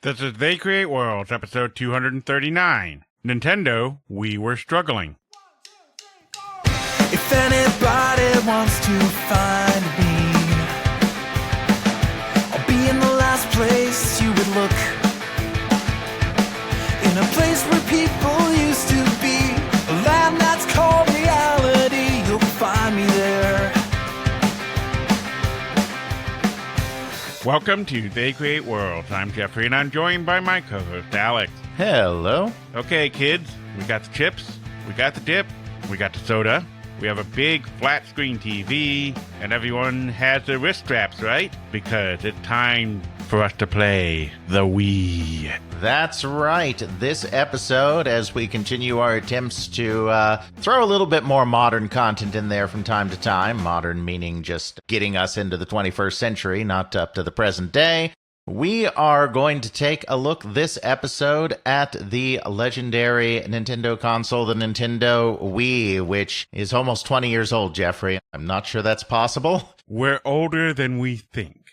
This is They Create Worlds, episode 239. Nintendo, we were struggling. If anybody wants to find me, I'll be in the last place you would look. In a place where people used to be, a land that's called reality. You'll find me there. Welcome to They Create Worlds. I'm Jeffrey, and I'm joined by my co-host, Alex. Hello. Okay, kids, we got the chips, we got the dip, we got the soda, we have a big flat-screen TV, and everyone has their wrist straps, right? Because it's time for us to play the Wii. That's right. This episode, as we continue our attempts to throw a little bit more modern content in there from time to time, modern meaning just getting us into the 21st century, not up to the present day, we are going to take a look this episode at the legendary Nintendo console, the Nintendo Wii, which is almost 20 years old, Jeffrey. I'm not sure that's possible. We're older than we think.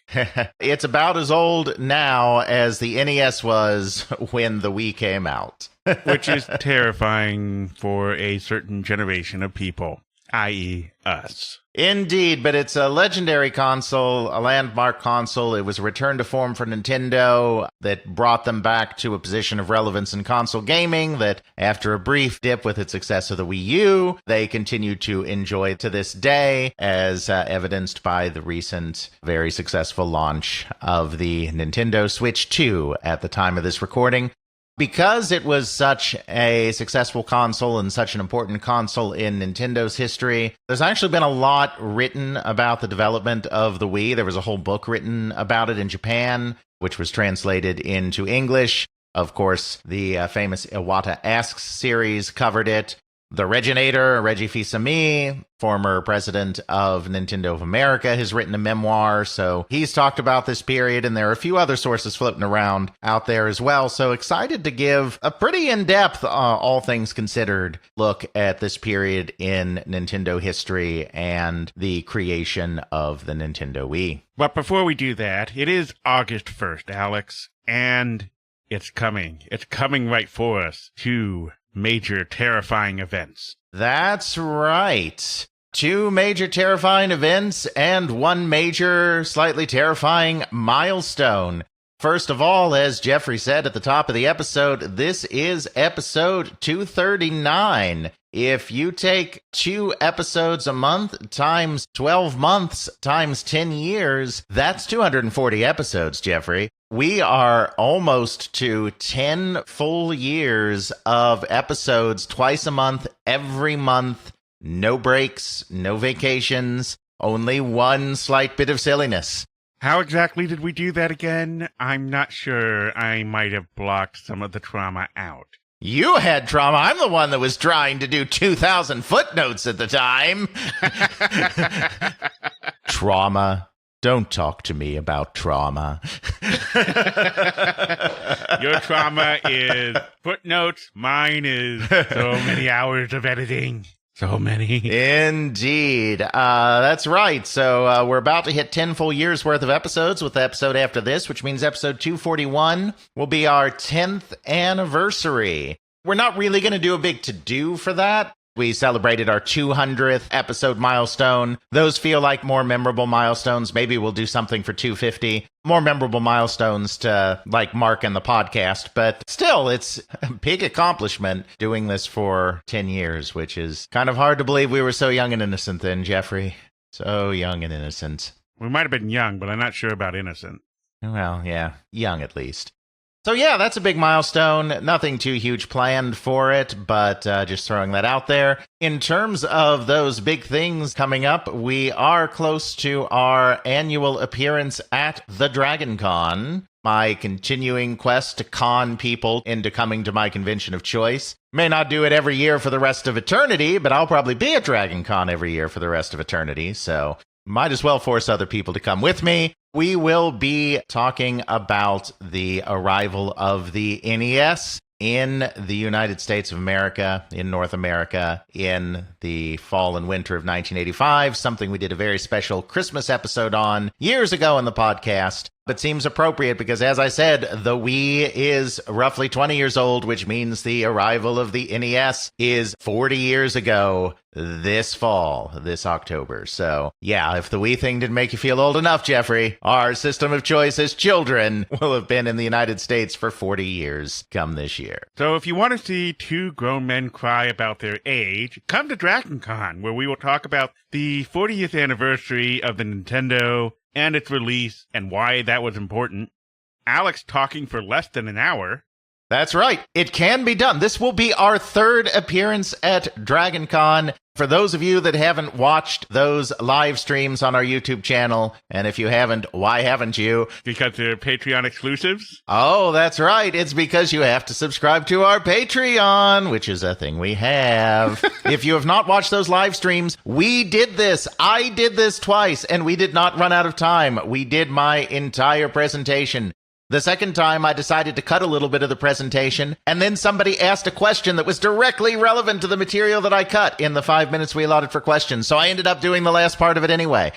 It's about as old now as the NES was when the Wii came out. Which is terrifying for a certain generation of people, i.e. us. Indeed, but it's a legendary console, a landmark console. It was a return to form for Nintendo that brought them back to a position of relevance in console gaming that, after a brief dip with its success of the Wii U, they continue to enjoy to this day, as evidenced by the recent very successful launch of the Nintendo Switch 2 at the time of this recording. Because it was such a successful console and such an important console in Nintendo's history, there's actually been a lot written about the development of the Wii. There was a whole book written about it in Japan, which was translated into English. Of course, the famous Iwata Asks series covered it. The Reginator, Reggie Fils-Aimé, former president of Nintendo of America, has written a memoir, so he's talked about this period, and there are a few other sources floating around out there as well. So excited to give a pretty in-depth, all things considered, look at this period in Nintendo history and the creation of the Nintendo Wii. But before we do that, it is August 1st, Alex, and it's coming. It's coming right for us. Two major terrifying events. That's right. Two major terrifying events and one major, slightly terrifying milestone. First of all, as Jeffrey said at the top of the episode, this is episode 239. If you take 2 episodes a month times 12 months times 10 years, that's 240 episodes, Jeffrey. We are almost to 10 full years of episodes twice a month, every month. No breaks, no vacations, only one slight bit of silliness. How exactly did we do that again? I'm not sure. I might have blocked some of the trauma out. You had trauma. I'm the one that was trying to do 2,000 footnotes at the time. Trauma. Don't talk to me about trauma. Your trauma is footnotes. Mine is so many hours of editing. So many. Indeed. That's right. So we're about to hit 10 full years worth of episodes with the episode after this, which means episode 241 will be our 10th anniversary. We're not really going to do a big to-do for that. We celebrated our 200th episode milestone. Those feel like more memorable milestones. Maybe we'll do something for 250. More memorable milestones to, like, mark in the podcast. But still, it's a big accomplishment doing this for 10 years, which is kind of hard to believe we were so young and innocent then, Jeffrey. So young and innocent. We might have been young, but I'm not sure about innocent. Well, yeah, young at least. So yeah, that's a big milestone. Nothing too huge planned for it, but just throwing that out there. In terms of those big things coming up, we are close to our annual appearance at the Dragon Con, my continuing quest to con people into coming to my convention of choice. May not do it every year for the rest of eternity, but I'll probably be at Dragon Con every year for the rest of eternity, so might as well force other people to come with me. We will be talking about the arrival of the NES in the United States of America, in North America, in the fall and winter of 1985, something we did a very special Christmas episode on years ago in the podcast. but seems appropriate because, as I said, the Wii is roughly 20 years old, which means the arrival of the NES is 40 years ago this fall, this October. So, yeah, if the Wii thing didn't make you feel old enough, Jeffrey, our system of choice as children will have been in the United States for 40 years come this year. So if you want to see two grown men cry about their age, come to DragonCon, where we will talk about the 40th anniversary of the Nintendo and its release and why that was important. Alex talking for less than an hour. That's right. It can be done. This will be our third appearance at DragonCon. For those of you that haven't watched those live streams on our YouTube channel, and if you haven't, why haven't you? Because they're Patreon exclusives? Oh, that's right. It's because you have to subscribe to our Patreon, which is a thing we have. If you have not watched those live streams, we did this. I did this twice, and we did not run out of time. We did my entire presentation. The second time, I decided to cut a little bit of the presentation, and then somebody asked a question that was directly relevant to the material that I cut in the 5 minutes we allotted for questions, so I ended up doing the last part of it anyway.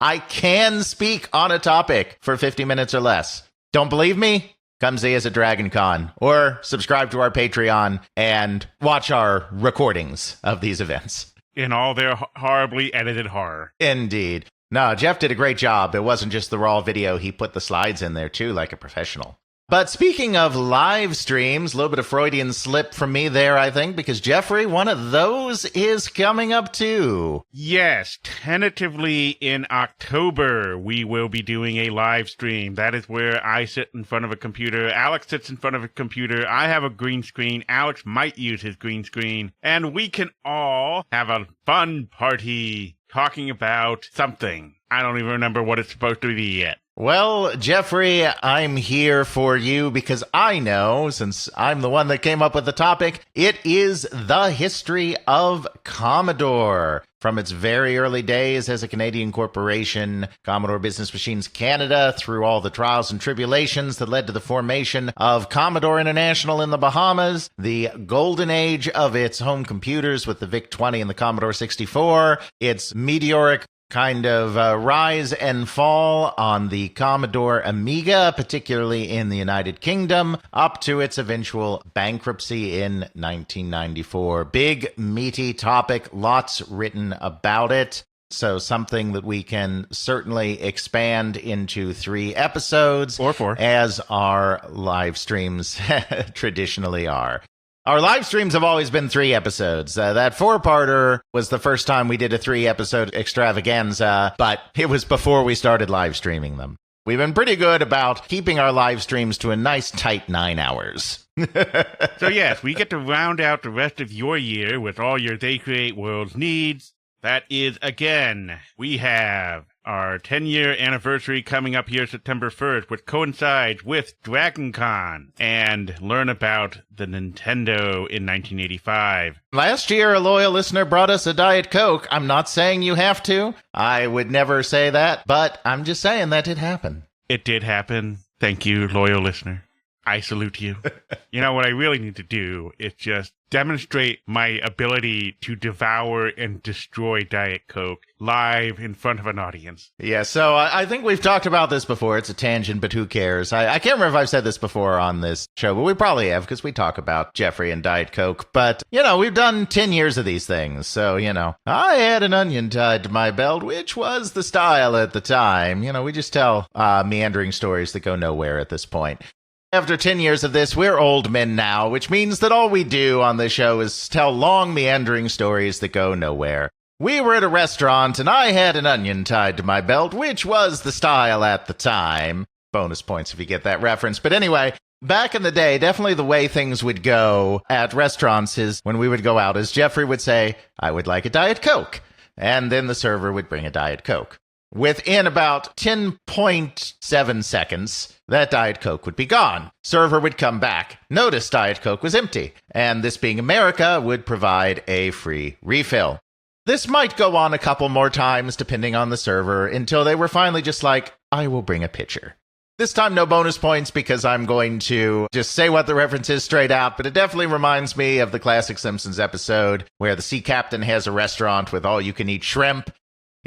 I can speak on a topic for 50 minutes or less. Don't believe me? Come see us at DragonCon, or subscribe to our Patreon and watch our recordings of these events. In all their horribly edited horror. Indeed. No, Jeff did a great job. It wasn't just the raw video. He put the slides in there, too, like a professional. But speaking of live streams, a little bit of Freudian slip from me there, I think, because, Jeffrey, one of those is coming up, too. Yes, tentatively in October, we will be doing a live stream. That is where I sit in front of a computer, Alex sits in front of a computer, I have a green screen, Alex might use his green screen, and we can all have a fun party talking about something. I don't even remember what it's supposed to be yet. Well, Jeffrey, I'm here for you because I know, since I'm the one that came up with the topic, it is the history of Commodore. From its very early days as a Canadian corporation, Commodore Business Machines Canada, through all the trials and tribulations that led to the formation of Commodore International in the Bahamas, the golden age of its home computers with the VIC-20 and the Commodore 64, its meteoric kind of rise and fall on the Commodore Amiga, particularly in the United Kingdom, up to its eventual bankruptcy in 1994. Big, meaty topic, lots written about it. So something that we can certainly expand into 3 episodes. Or 4. As our live streams traditionally are. Our live streams have always been 3 episodes. That 4-parter was the first time we did a 3-episode extravaganza, but it was before we started live streaming them. We've been pretty good about keeping our live streams to a nice tight 9 hours. So yes, we get to round out the rest of your year with all your They Create Worlds needs. That is, again, we have our 10-year anniversary coming up here September 1st, which coincides with DragonCon, and learn about the Nintendo in 1985. Last year, a loyal listener brought us a Diet Coke. I'm not saying you have to. I would never say that, but I'm just saying that did happen. It did happen. Thank you, loyal listener. I salute you. You know, what I really need to do is just demonstrate my ability to devour and destroy Diet Coke live in front of an audience. Yeah, so I think we've talked about this before. It's a tangent, but who cares? I can't remember if I've said this before on this show, but we probably have because we talk about Jeffrey and Diet Coke. But, you know, we've done 10 years of these things. So, you know, I had an onion tied to my belt, which was the style at the time. You know, we just tell meandering stories that go nowhere at this point. After 10 years of this, we're old men now, which means that all we do on this show is tell long, meandering stories that go nowhere. We were at a restaurant, and I had an onion tied to my belt, which was the style at the time. Bonus points if you get that reference. But anyway, back in the day, definitely the way things would go at restaurants is when we would go out, as Jeffrey would say, I would like a Diet Coke. And then the server would bring a Diet Coke. Within about 10.7 seconds, that Diet Coke would be gone. Server would come back, notice Diet Coke was empty, and this being America, would provide a free refill. This might go on a couple more times, depending on the server, until they were finally just like, I will bring a pitcher. This time, no bonus points because I'm going to just say what the reference is straight out, but it definitely reminds me of the classic Simpsons episode where the sea captain has a restaurant with all-you-can-eat shrimp.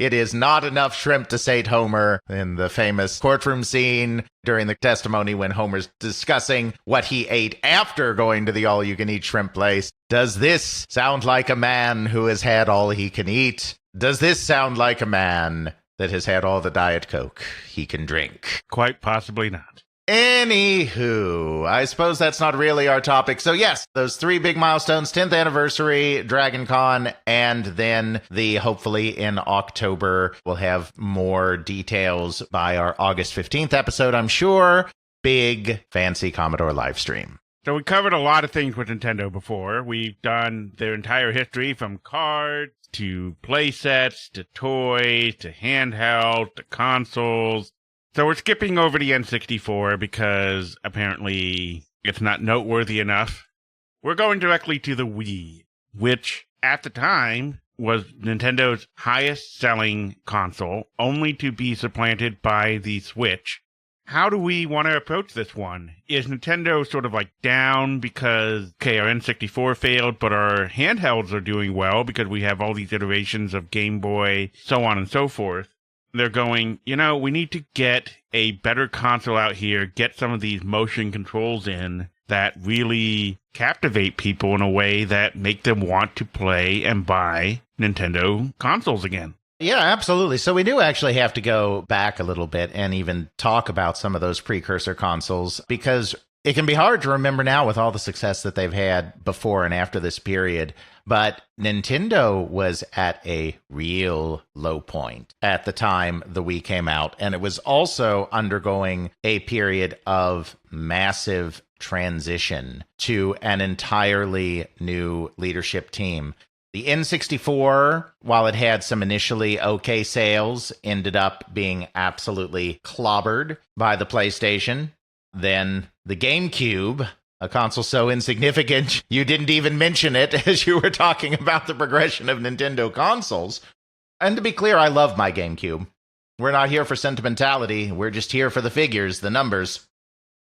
It is not enough shrimp to sate Homer in the famous courtroom scene during the testimony when Homer's discussing what he ate after going to the all-you-can-eat shrimp place. Does this sound like a man who has had all he can eat? Does this sound like a man that has had all the Diet Coke he can drink? Quite possibly not. Anywho, I suppose that's not really our topic. So yes, those 3 big milestones, 10th anniversary, Dragon Con, and then hopefully in October, we'll have more details by our August 15th episode, I'm sure. Big, fancy Commodore live stream. So we covered a lot of things with Nintendo before. We've done their entire history from cards to playsets to toys to handheld to consoles. So we're skipping over the N64 because apparently it's not noteworthy enough. We're going directly to the Wii, which at the time was Nintendo's highest selling console, only to be supplanted by the Switch. How do we want to approach this one? Is Nintendo sort of like down because, okay, our N64 failed, but our handhelds are doing well because we have all these iterations of Game Boy, so on and so forth? They're going, we need to get a better console out here, get some of these motion controls in that really captivate people in a way that make them want to play and buy Nintendo consoles again. Yeah, absolutely. So we do actually have to go back a little bit and even talk about some of those precursor consoles, because it can be hard to remember now with all the success that they've had before and after this period. But Nintendo was at a real low point at the time the Wii came out, and it was also undergoing a period of massive transition to an entirely new leadership team. The N64, while it had some initially okay sales, ended up being absolutely clobbered by the PlayStation. Then the GameCube, a console so insignificant you didn't even mention it as you were talking about the progression of Nintendo consoles. And to be clear, I love my GameCube. We're not here for sentimentality. We're just here for the figures, the numbers.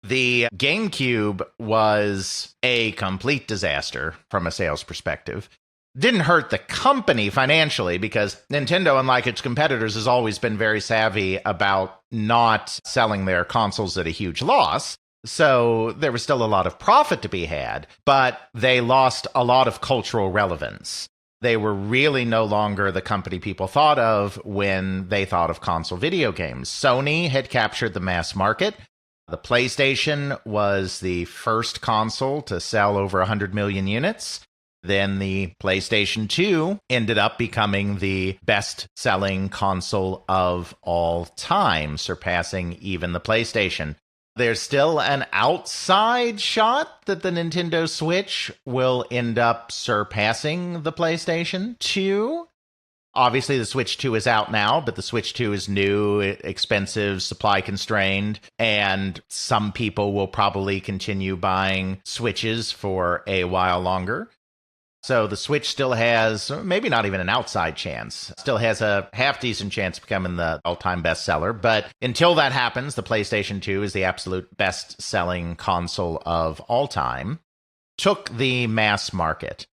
The GameCube was a complete disaster from a sales perspective. Didn't hurt the company financially because Nintendo, unlike its competitors, has always been very savvy about not selling their consoles at a huge loss. So there was still a lot of profit to be had, but they lost a lot of cultural relevance. They were really no longer the company people thought of when they thought of console video games. Sony had captured the mass market. The PlayStation was the first console to sell over 100 million units. Then the PlayStation 2 ended up becoming the best-selling console of all time, surpassing even the PlayStation. There's still an outside shot that the Nintendo Switch will end up surpassing the PlayStation 2. Obviously, the Switch 2 is out now, but the Switch 2 is new, expensive, supply-constrained, and some people will probably continue buying Switches for a while longer. So the Switch still has, maybe not even an outside chance, still has a half-decent chance of becoming the all-time bestseller. But until that happens, the PlayStation 2 is the absolute best-selling console of all time. Took the mass market.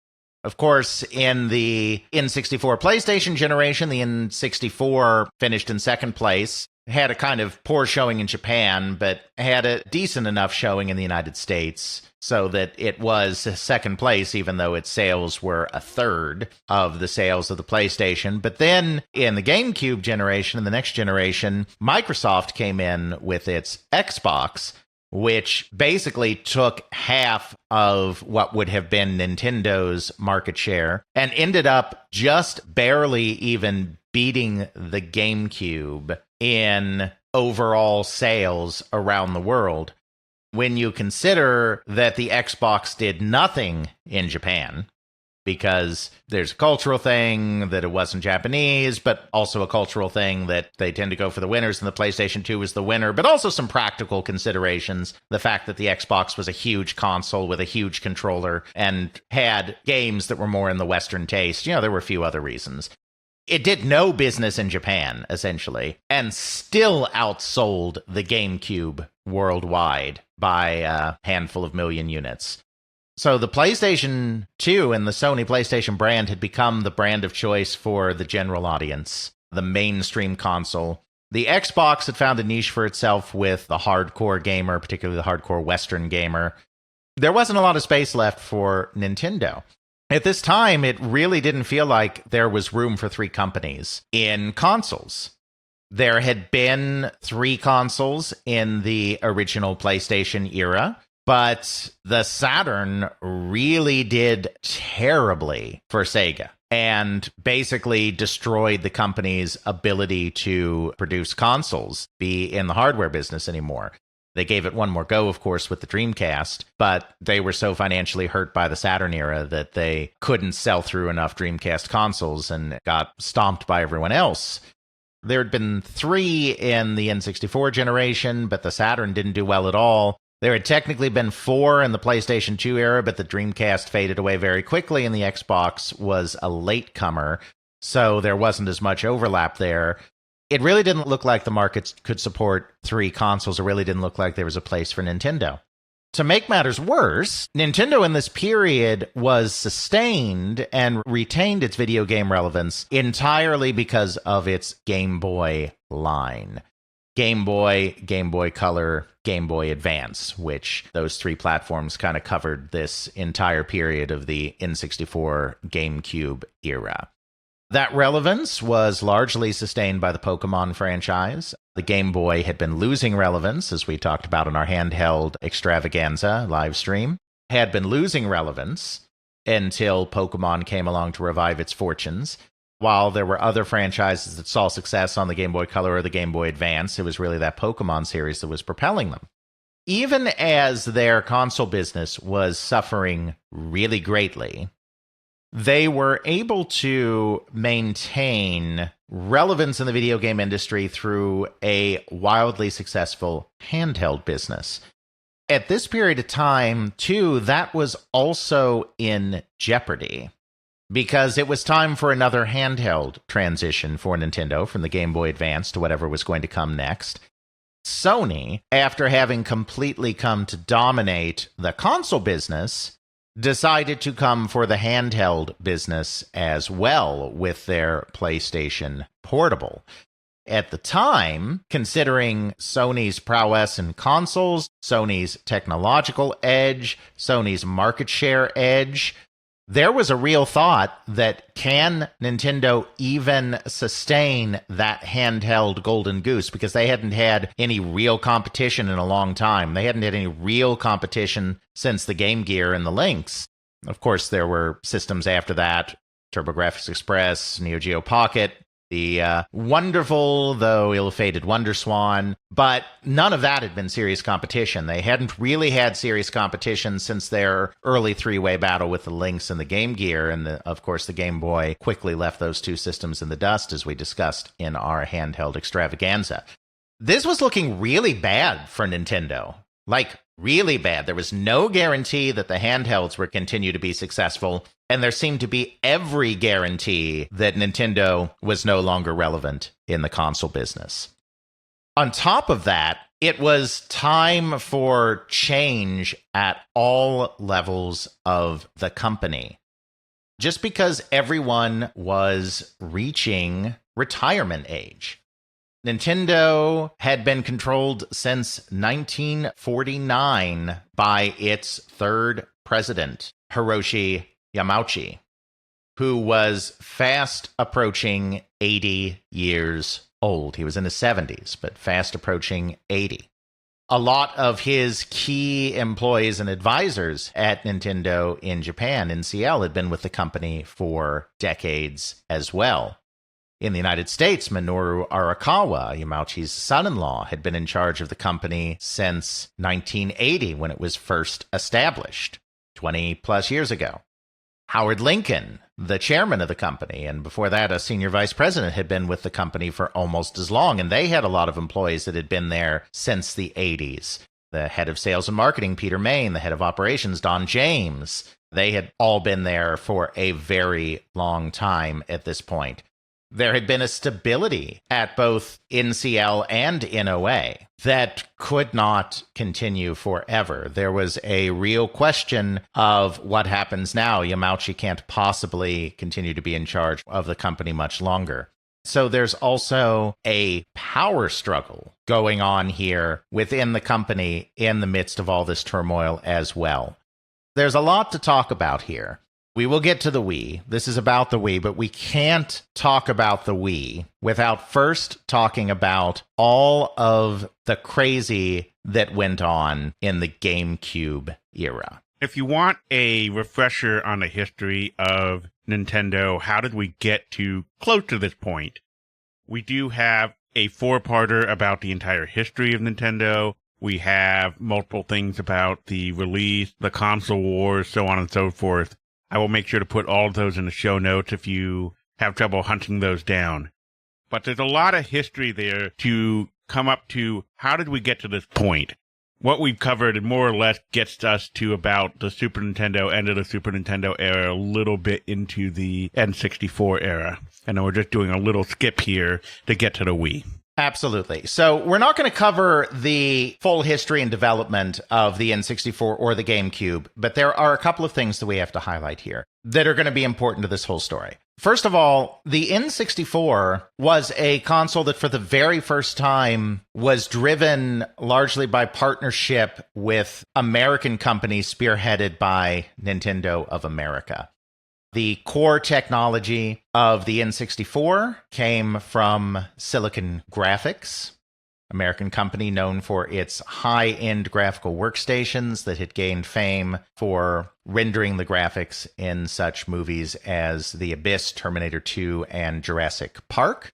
Of course, in the N64 PlayStation generation, the N64 finished in second place. Had a kind of poor showing in Japan, but had a decent enough showing in the United States so that it was second place, even though its sales were a third of the sales of the PlayStation. But then in the GameCube generation, in the next generation, Microsoft came in with its Xbox, which basically took half of what would have been Nintendo's market share and ended up just barely even beating the GameCube in overall sales around the world. When you consider that the Xbox did nothing in Japan, because there's a cultural thing that it wasn't Japanese, but also a cultural thing that they tend to go for the winners, and the PlayStation 2 was the winner, but also some practical considerations. The fact that the Xbox was a huge console with a huge controller and had games that were more in the Western taste. There were a few other reasons. It did no business in Japan, essentially, and still outsold the GameCube worldwide by a handful of million units. So the PlayStation 2 and the Sony PlayStation brand had become the brand of choice for the general audience. the mainstream console. The Xbox had found a niche for itself with the hardcore gamer, particularly the hardcore Western gamer. There wasn't a lot of space left for Nintendo. At this time, it really didn't feel like there was room for 3 companies in consoles. There had been 3 consoles in the original PlayStation era, but the Saturn really did terribly for Sega and basically destroyed the company's ability to produce consoles, be in the hardware business anymore. They gave it one more go, of course, with the Dreamcast, but they were so financially hurt by the Saturn era that they couldn't sell through enough Dreamcast consoles and got stomped by everyone else. There had been 3 in the N64 generation, but the Saturn didn't do well at all. There had technically been 4 in the PlayStation 2 era, but the Dreamcast faded away very quickly, and the Xbox was a latecomer, so there wasn't as much overlap there. It really didn't look like the market could support 3 consoles. It really didn't look like there was a place for Nintendo. To make matters worse, Nintendo in this period was sustained and retained its video game relevance entirely because of its Game Boy line. Game Boy, Game Boy Color, Game Boy Advance, which those 3 platforms kind of covered this entire period of the N64 GameCube era. That relevance was largely sustained by the Pokemon franchise. The Game Boy had been losing relevance, as we talked about in our handheld extravaganza live stream, had been losing relevance until Pokemon came along to revive its fortunes. While there were other franchises that saw success on the Game Boy Color or the Game Boy Advance, it was really that Pokemon series that was propelling them. Even as their console business was suffering really greatly, they were able to maintain relevance in the video game industry through a wildly successful handheld business. At this period of time, too, that was also in jeopardy because it was time for another handheld transition for Nintendo from the Game Boy Advance to whatever was going to come next. Sony, after having completely come to dominate the console business, decided to come for the handheld business as well with their PlayStation Portable. At the time, considering Sony's prowess in consoles, Sony's technological edge, Sony's market share edge, there was a real thought that can Nintendo even sustain that handheld golden goose? Because they hadn't had any real competition in a long time. They hadn't had any real competition since the Game Gear and the Lynx. Of course, there were systems after that, TurboGrafx Express, Neo Geo Pocket, the wonderful, though ill-fated WonderSwan, but none of that had been serious competition. They hadn't really had serious competition since their early 3-way battle with the Lynx and the Game Gear, and of course the Game Boy quickly left those 2 systems in the dust, as we discussed in our handheld extravaganza. This was looking really bad for Nintendo. Like, really bad. There was no guarantee that the handhelds would continue to be successful, and there seemed to be every guarantee that Nintendo was no longer relevant in the console business. On top of that, it was time for change at all levels of the company. Just because everyone was reaching retirement age. Nintendo had been controlled since 1949 by its 3rd president, Hiroshi Yamauchi, who was fast approaching 80 years old. He was in his 70s, but fast approaching 80. A lot of his key employees and advisors at Nintendo in Japan, NCL, had been with the company for decades as well. In the United States, Minoru Arakawa, Yamauchi's son-in-law, had been in charge of the company since 1980 when it was first established, 20-plus years ago. Howard Lincoln, the chairman of the company, and before that a senior vice president, had been with the company for almost as long, and they had a lot of employees that had been there since the 80s. The head of sales and marketing, Peter Main, the head of operations, Don James, they had all been there for a very long time at this point. There had been a stability at both NCL and NOA that could not continue forever. There was a real question of what happens now. Yamauchi can't possibly continue to be in charge of the company much longer. So there's also a power struggle going on here within the company in the midst of all this turmoil as well. There's a lot to talk about here. We will get to the Wii. This is about the Wii, but we can't talk about the Wii without first talking about all of the crazy that went on in the GameCube era. If you want a refresher on the history of Nintendo, how did we get to close to this point? We do have a 4-parter about the entire history of Nintendo. We have multiple things about the release, the console wars, so on and so forth. I will make sure to put all of those in the show notes if you have trouble hunting those down. But there's a lot of history there to come up to how did we get to this point. What we've covered more or less gets us to about the Super Nintendo, end of the Super Nintendo era, a little bit into the N64 era. And then we're just doing a little skip here to get to the Wii. Absolutely. So we're not going to cover the full history and development of the N64 or the GameCube, but there are a couple of things that we have to highlight here that are going to be important to this whole story. First of all, the N64 was a console that for the very first time was driven largely by partnership with American companies spearheaded by Nintendo of America. The core technology of the N64 came from Silicon Graphics, American company known for its high-end graphical workstations that had gained fame for rendering the graphics in such movies as The Abyss, Terminator 2, and Jurassic Park.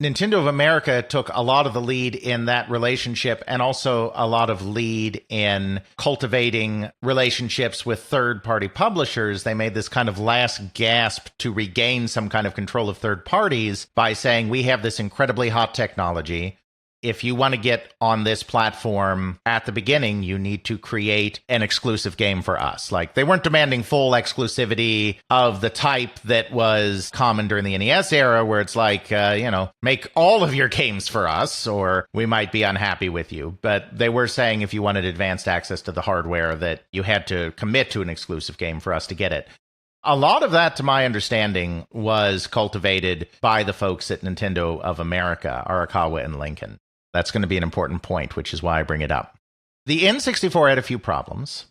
Nintendo of America took a lot of the lead in that relationship and also a lot of lead in cultivating relationships with third-party publishers. They made this kind of last gasp to regain some kind of control of third parties by saying, we have this incredibly hot technology. If you want to get on this platform at the beginning, you need to create an exclusive game for us. Like, they weren't demanding full exclusivity of the type that was common during the NES era, where it's like, make all of your games for us, or we might be unhappy with you. But they were saying if you wanted advanced access to the hardware, that you had to commit to an exclusive game for us to get it. A lot of that, to my understanding, was cultivated by the folks at Nintendo of America, Arakawa and Lincoln. That's going to be an important point, which is why I bring it up. The N64 had a few problems.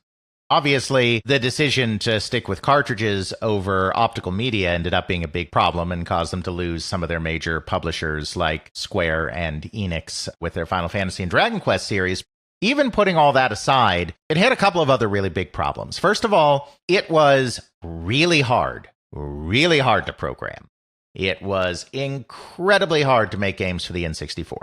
Obviously, the decision to stick with cartridges over optical media ended up being a big problem and caused them to lose some of their major publishers like Square and Enix with their Final Fantasy and Dragon Quest series. Even putting all that aside, it had a couple of other really big problems. First of all, it was really hard to program. It was incredibly hard to make games for the N64.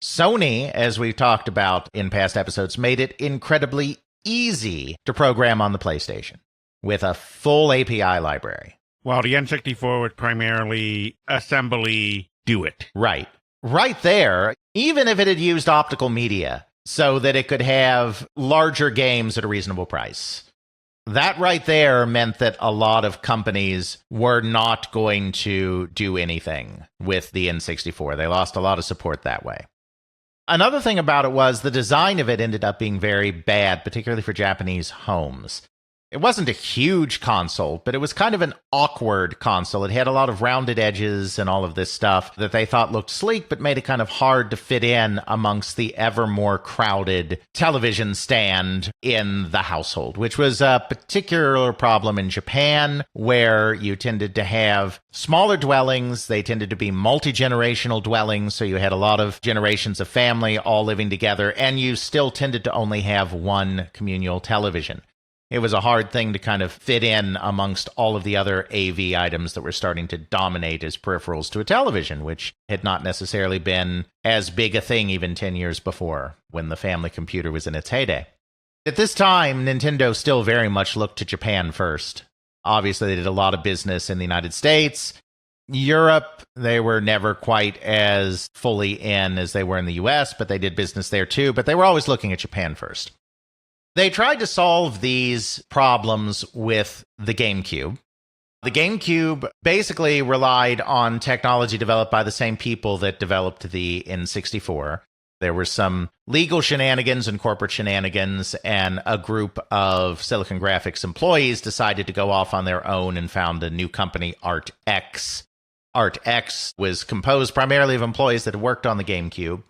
Sony, as we've talked about in past episodes, made it incredibly easy to program on the PlayStation with a full API library. While the N64 would primarily assembly do it. Right. Right there, even if it had used optical media so that it could have larger games at a reasonable price. That right there meant that a lot of companies were not going to do anything with the N64. They lost a lot of support that way. Another thing about it was the design of it ended up being very bad, particularly for Japanese homes. It wasn't a huge console, but it was kind of an awkward console. It had a lot of rounded edges and all of this stuff that they thought looked sleek, but made it kind of hard to fit in amongst the ever more crowded television stand in the household, which was a particular problem in Japan, where you tended to have smaller dwellings. They tended to be multi-generational dwellings, so you had a lot of generations of family all living together, and you still tended to only have one communal television. It was a hard thing to kind of fit in amongst all of the other AV items that were starting to dominate as peripherals to a television, which had not necessarily been as big a thing even 10 years before, when the family computer was in its heyday. At this time, Nintendo still very much looked to Japan first. Obviously, they did a lot of business in the United States. Europe, they were never quite as fully in as they were in the US, but they did business there too. But they were always looking at Japan first. They tried to solve these problems with the GameCube. The GameCube basically relied on technology developed by the same people that developed the N64. There were some legal shenanigans and corporate shenanigans, and a group of Silicon Graphics employees decided to go off on their own and found a new company, ArtX. Art X was composed primarily of employees that had worked on the GameCube.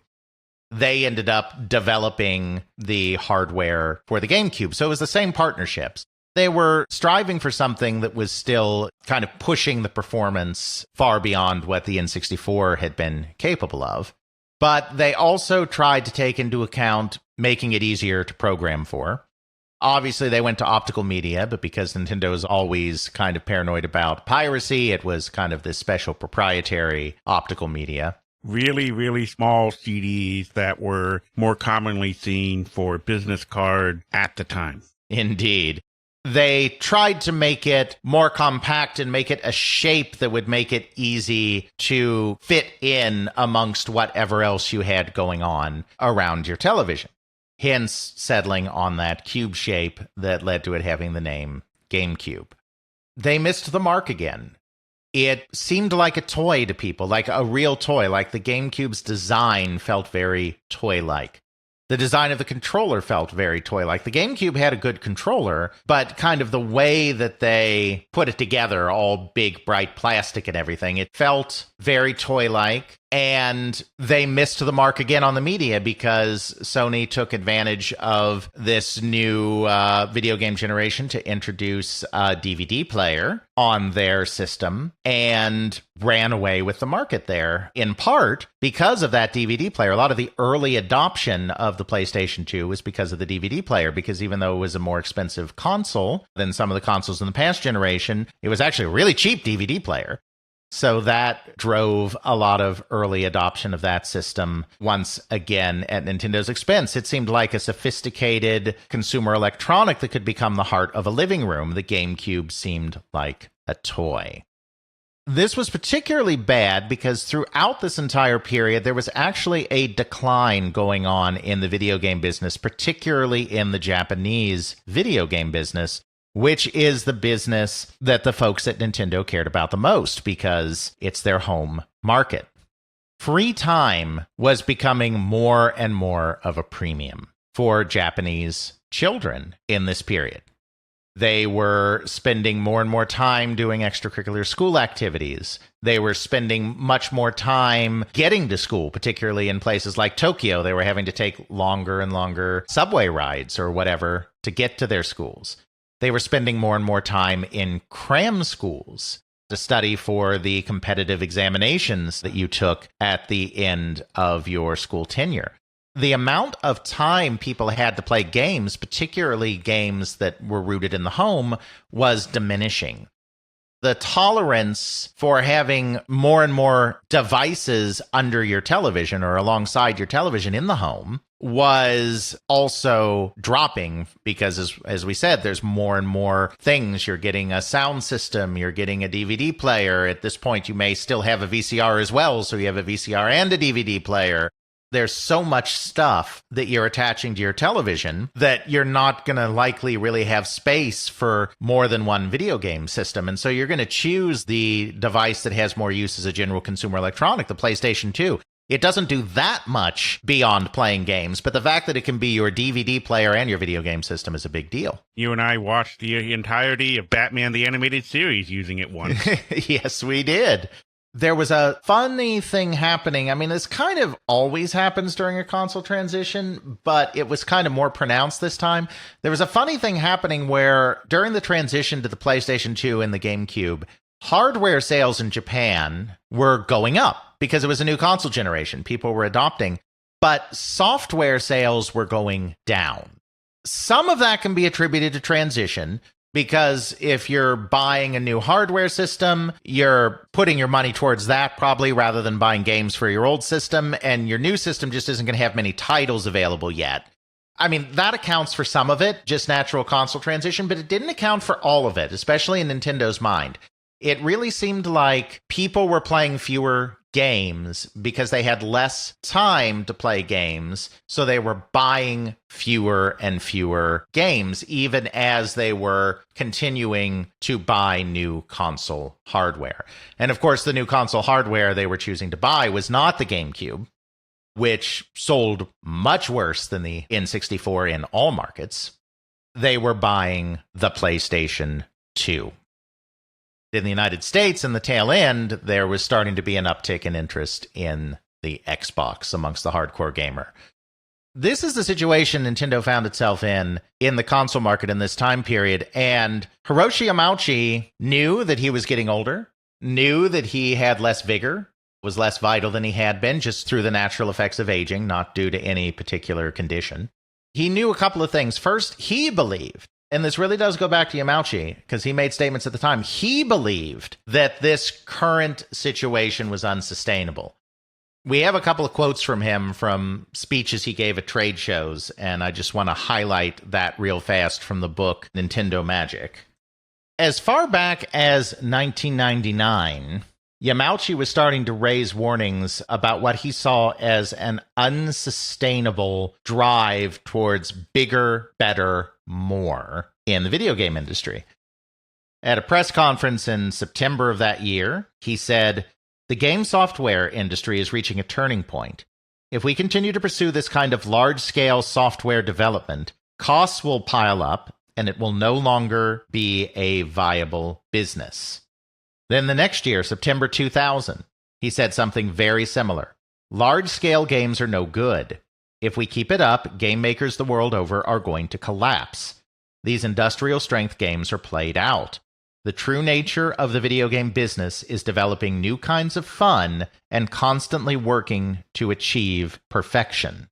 They ended up developing the hardware for the GameCube. So it was the same partnerships. They were striving for something that was still kind of pushing the performance far beyond what the N64 had been capable of. But they also tried to take into account making it easier to program for. Obviously, they went to optical media, but because Nintendo is always kind of paranoid about piracy, it was kind of this special proprietary optical media. Really, really small CDs that were more commonly seen for business card at the time. Indeed. They tried to make it more compact and make it a shape that would make it easy to fit in amongst whatever else you had going on around your television. Hence, settling on that cube shape that led to it having the name GameCube. They missed the mark again. It seemed like a toy to people, like a real toy, like the GameCube's design felt very toy-like. The design of the controller felt very toy-like. The GameCube had a good controller, but kind of the way that they put it together, all big, bright plastic and everything, it felt very toy-like. And they missed the mark again on the media because Sony took advantage of this new video game generation to introduce a DVD player on their system and ran away with the market there. In part because of that DVD player, a lot of the early adoption of the PlayStation 2 was because of the DVD player, because even though it was a more expensive console than some of the consoles in the past generation, it was actually a really cheap DVD player. So that drove a lot of early adoption of that system, once again at Nintendo's expense. It seemed like a sophisticated consumer electronic that could become the heart of a living room. The GameCube seemed like a toy. This was particularly bad because throughout this entire period, there was actually a decline going on in the video game business, particularly in the Japanese video game business, which is the business that the folks at Nintendo cared about the most because it's their home market. Free time was becoming more and more of a premium for Japanese children in this period. They were spending more and more time doing extracurricular school activities. They were spending much more time getting to school, particularly in places like Tokyo. They were having to take longer and longer subway rides or whatever to get to their schools. They were spending more and more time in cram schools to study for the competitive examinations that you took at the end of your school tenure. The amount of time people had to play games, particularly games that were rooted in the home, was diminishing. The tolerance for having more and more devices under your television or alongside your television in the home was also dropping because, as we said, there's more and more things. You're getting a sound system, you're getting a DVD player. At this point, you may still have a VCR as well, so you have a VCR and a DVD player. There's so much stuff that you're attaching to your television that you're not going to likely really have space for more than one video game system. And so you're going to choose the device that has more use as a general consumer electronic, the PlayStation 2. It doesn't do that much beyond playing games, but the fact that it can be your DVD player and your video game system is a big deal. You and I watched the entirety of Batman the Animated Series using it once. Yes, we did. There was a funny thing happening. I mean, this kind of always happens during a console transition, but it was kind of more pronounced this time. There was a funny thing happening where during the transition to the PlayStation 2 and the GameCube, hardware sales in Japan were going up because it was a new console generation. People were adopting, but software sales were going down. Some of that can be attributed to transition, because if you're buying a new hardware system, you're putting your money towards that probably rather than buying games for your old system, and your new system just isn't going to have many titles available yet. I mean, that accounts for some of it, just natural console transition, but it didn't account for all of it, especially in Nintendo's mind. It really seemed like people were playing fewer games because they had less time to play games, so they were buying fewer and fewer games, even as they were continuing to buy new console hardware. And of course, the new console hardware they were choosing to buy was not the GameCube, which sold much worse than the N64 in all markets. They were buying the PlayStation 2. In the United States, in the tail end, there was starting to be an uptick in interest in the Xbox amongst the hardcore gamer. This is the situation Nintendo found itself in the console market in this time period, and Hiroshi Yamauchi knew that he was getting older, knew that he had less vigor, was less vital than he had been just through the natural effects of aging, not due to any particular condition. He knew a couple of things. First, he believed, and this really does go back to Yamauchi, because he made statements at the time, he believed that this current situation was unsustainable. We have a couple of quotes from him from speeches he gave at trade shows, and I just want to highlight that real fast from the book Nintendo Magic. As far back as 1999, Yamauchi was starting to raise warnings about what he saw as an unsustainable drive towards bigger, better, more in the video game industry. At a press conference in September of that year, he said, "The game software industry is reaching a turning point. If we continue to pursue this kind of large-scale software development, costs will pile up, and it will no longer be a viable business." Then the next year, September 2000, he said something very similar. "Large-scale games are no good. If we keep it up, game makers the world over are going to collapse. These industrial-strength games are played out. The true nature of the video game business is developing new kinds of fun and constantly working to achieve perfection."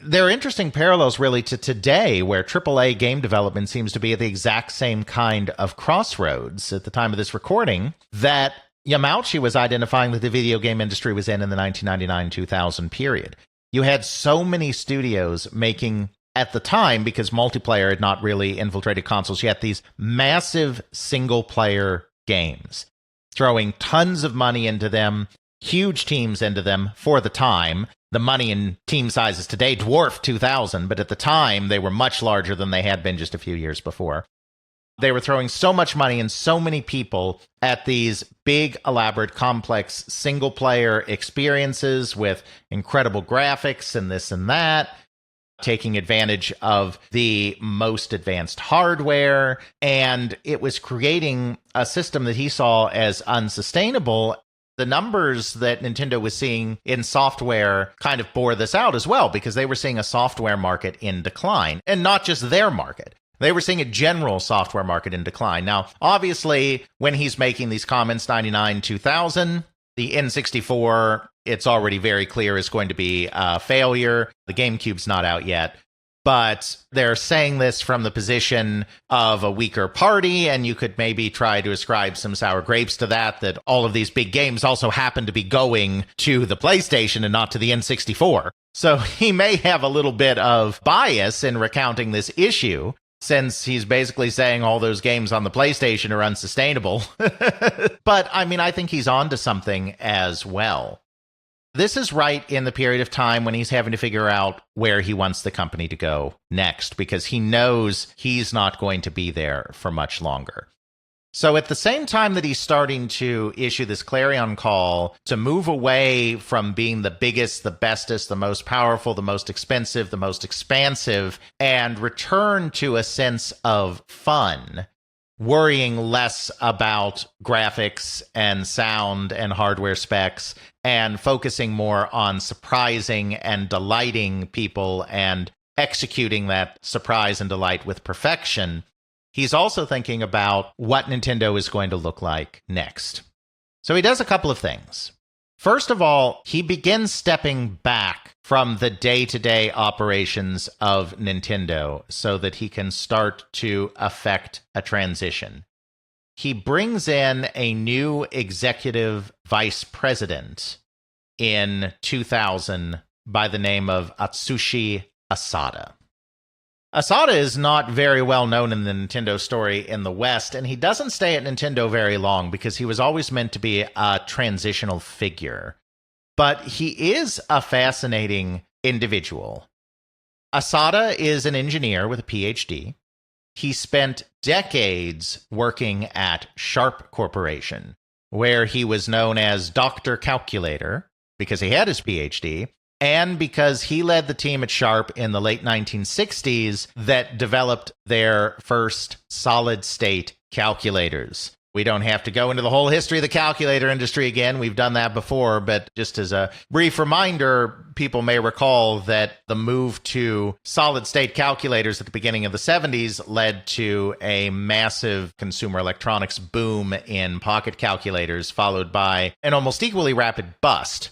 There are interesting parallels, really, to today, where AAA game development seems to be at the exact same kind of crossroads at the time of this recording that Yamauchi was identifying that the video game industry was in the 1999-2000 period. You had so many studios making, at the time, because multiplayer had not really infiltrated consoles, you had these massive single-player games, throwing tons of money into them, huge teams into them for the time. The money and team sizes today dwarf 2000, but at the time, they were much larger than they had been just a few years before. They were throwing so much money and so many people at these big, elaborate, complex single-player experiences with incredible graphics and this and that, taking advantage of the most advanced hardware, and it was creating a system that he saw as unsustainable. The numbers that Nintendo was seeing in software kind of bore this out as well, because they were seeing a software market in decline, and not just their market. They were seeing a general software market in decline. Now, obviously, when he's making these comments, 99-2000, the N64, it's already very clear, is going to be a failure. The GameCube's not out yet. But they're saying this from the position of a weaker party, and you could maybe try to ascribe some sour grapes to that all of these big games also happen to be going to the PlayStation and not to the N64. So he may have a little bit of bias in recounting this issue, since he's basically saying all those games on the PlayStation are unsustainable. But, I mean, I think he's onto something as well. This is right in the period of time when he's having to figure out where he wants the company to go next, because he knows he's not going to be there for much longer. So at the same time that he's starting to issue this clarion call to move away from being the biggest, the bestest, the most powerful, the most expensive, the most expansive, and return to a sense of fun, worrying less about graphics and sound and hardware specs, and focusing more on surprising and delighting people and executing that surprise and delight with perfection, he's also thinking about what Nintendo is going to look like next. So he does a couple of things. First of all, he begins stepping back from the day-to-day operations of Nintendo so that he can start to effect a transition. He brings in a new executive vice president in 2000 by the name of Atsushi Asada. Asada is not very well known in the Nintendo story in the West, and he doesn't stay at Nintendo very long because he was always meant to be a transitional figure. But he is a fascinating individual. Asada is an engineer with a PhD. He spent decades working at Sharp Corporation, where he was known as Dr. Calculator because he had his PhD, and because he led the team at Sharp in the late 1960s that developed their first solid-state calculators. We don't have to go into the whole history of the calculator industry again. We've done that before, but just as a brief reminder, people may recall that the move to solid-state calculators at the beginning of the 70s led to a massive consumer electronics boom in pocket calculators, followed by an almost equally rapid bust.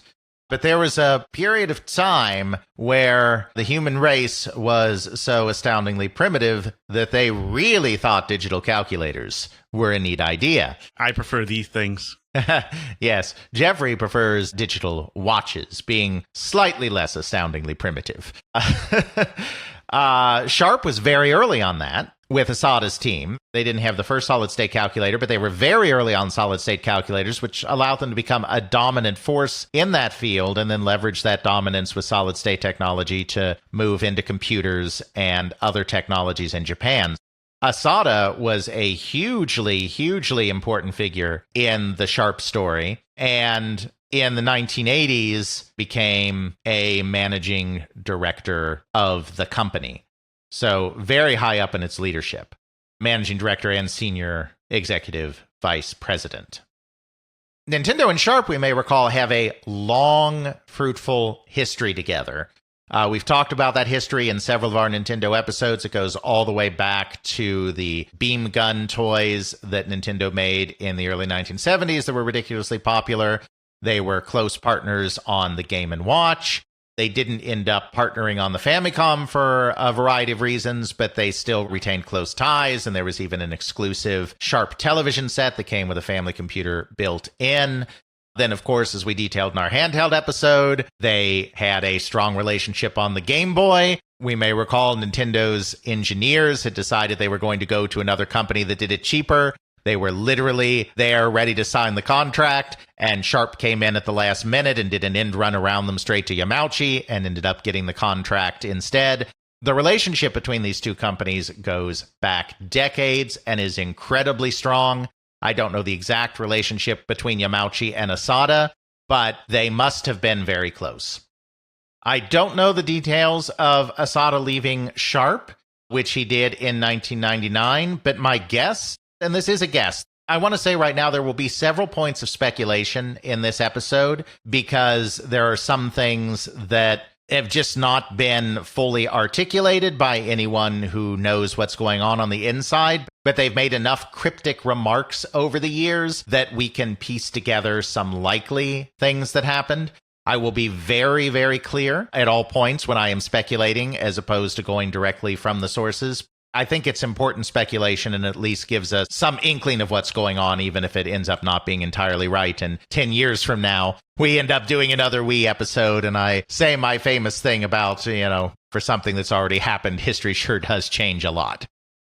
But there was a period of time where the human race was so astoundingly primitive that they really thought digital calculators were a neat idea. I prefer these things. Yes, Jeffrey prefers digital watches, being slightly less astoundingly primitive. Sharp was very early on that with Asada's team. They didn't have the first solid-state calculator, but they were very early on solid-state calculators, which allowed them to become a dominant force in that field and then leverage that dominance with solid-state technology to move into computers and other technologies in Japan. Asada was a hugely, hugely important figure in the Sharp story, and in the 1980s became a managing director of the company. So very high up in its leadership, managing director and senior executive vice president. Nintendo and Sharp, we may recall, have a long, fruitful history together. We've talked about that history in several of our Nintendo episodes. It goes all the way back to the beam gun toys that Nintendo made in the early 1970s that were ridiculously popular. They were close partners on the Game & Watch. They didn't end up partnering on the Famicom for a variety of reasons, but they still retained close ties, and there was even an exclusive Sharp television set that came with a family computer built in. Then, of course, as we detailed in our handheld episode, they had a strong relationship on the Game Boy. We may recall Nintendo's engineers had decided they were going to go to another company that did it cheaper. They were literally there ready to sign the contract, and Sharp came in at the last minute and did an end run around them straight to Yamauchi and ended up getting the contract instead. The relationship between these two companies goes back decades and is incredibly strong. I don't know the exact relationship between Yamauchi and Asada, but they must have been very close. I don't know the details of Asada leaving Sharp, which he did in 1999, but my guess, and this is a guess, I want to say right now there will be several points of speculation in this episode because there are some things that have just not been fully articulated by anyone who knows what's going on the inside, but they've made enough cryptic remarks over the years that we can piece together some likely things that happened. I will be very, very clear at all points when I am speculating as opposed to going directly from the sources. I think it's important speculation and at least gives us some inkling of what's going on, even if it ends up not being entirely right. And 10 years from now, we end up doing another Wii episode, and I say my famous thing about, for something that's already happened, history sure does change a lot.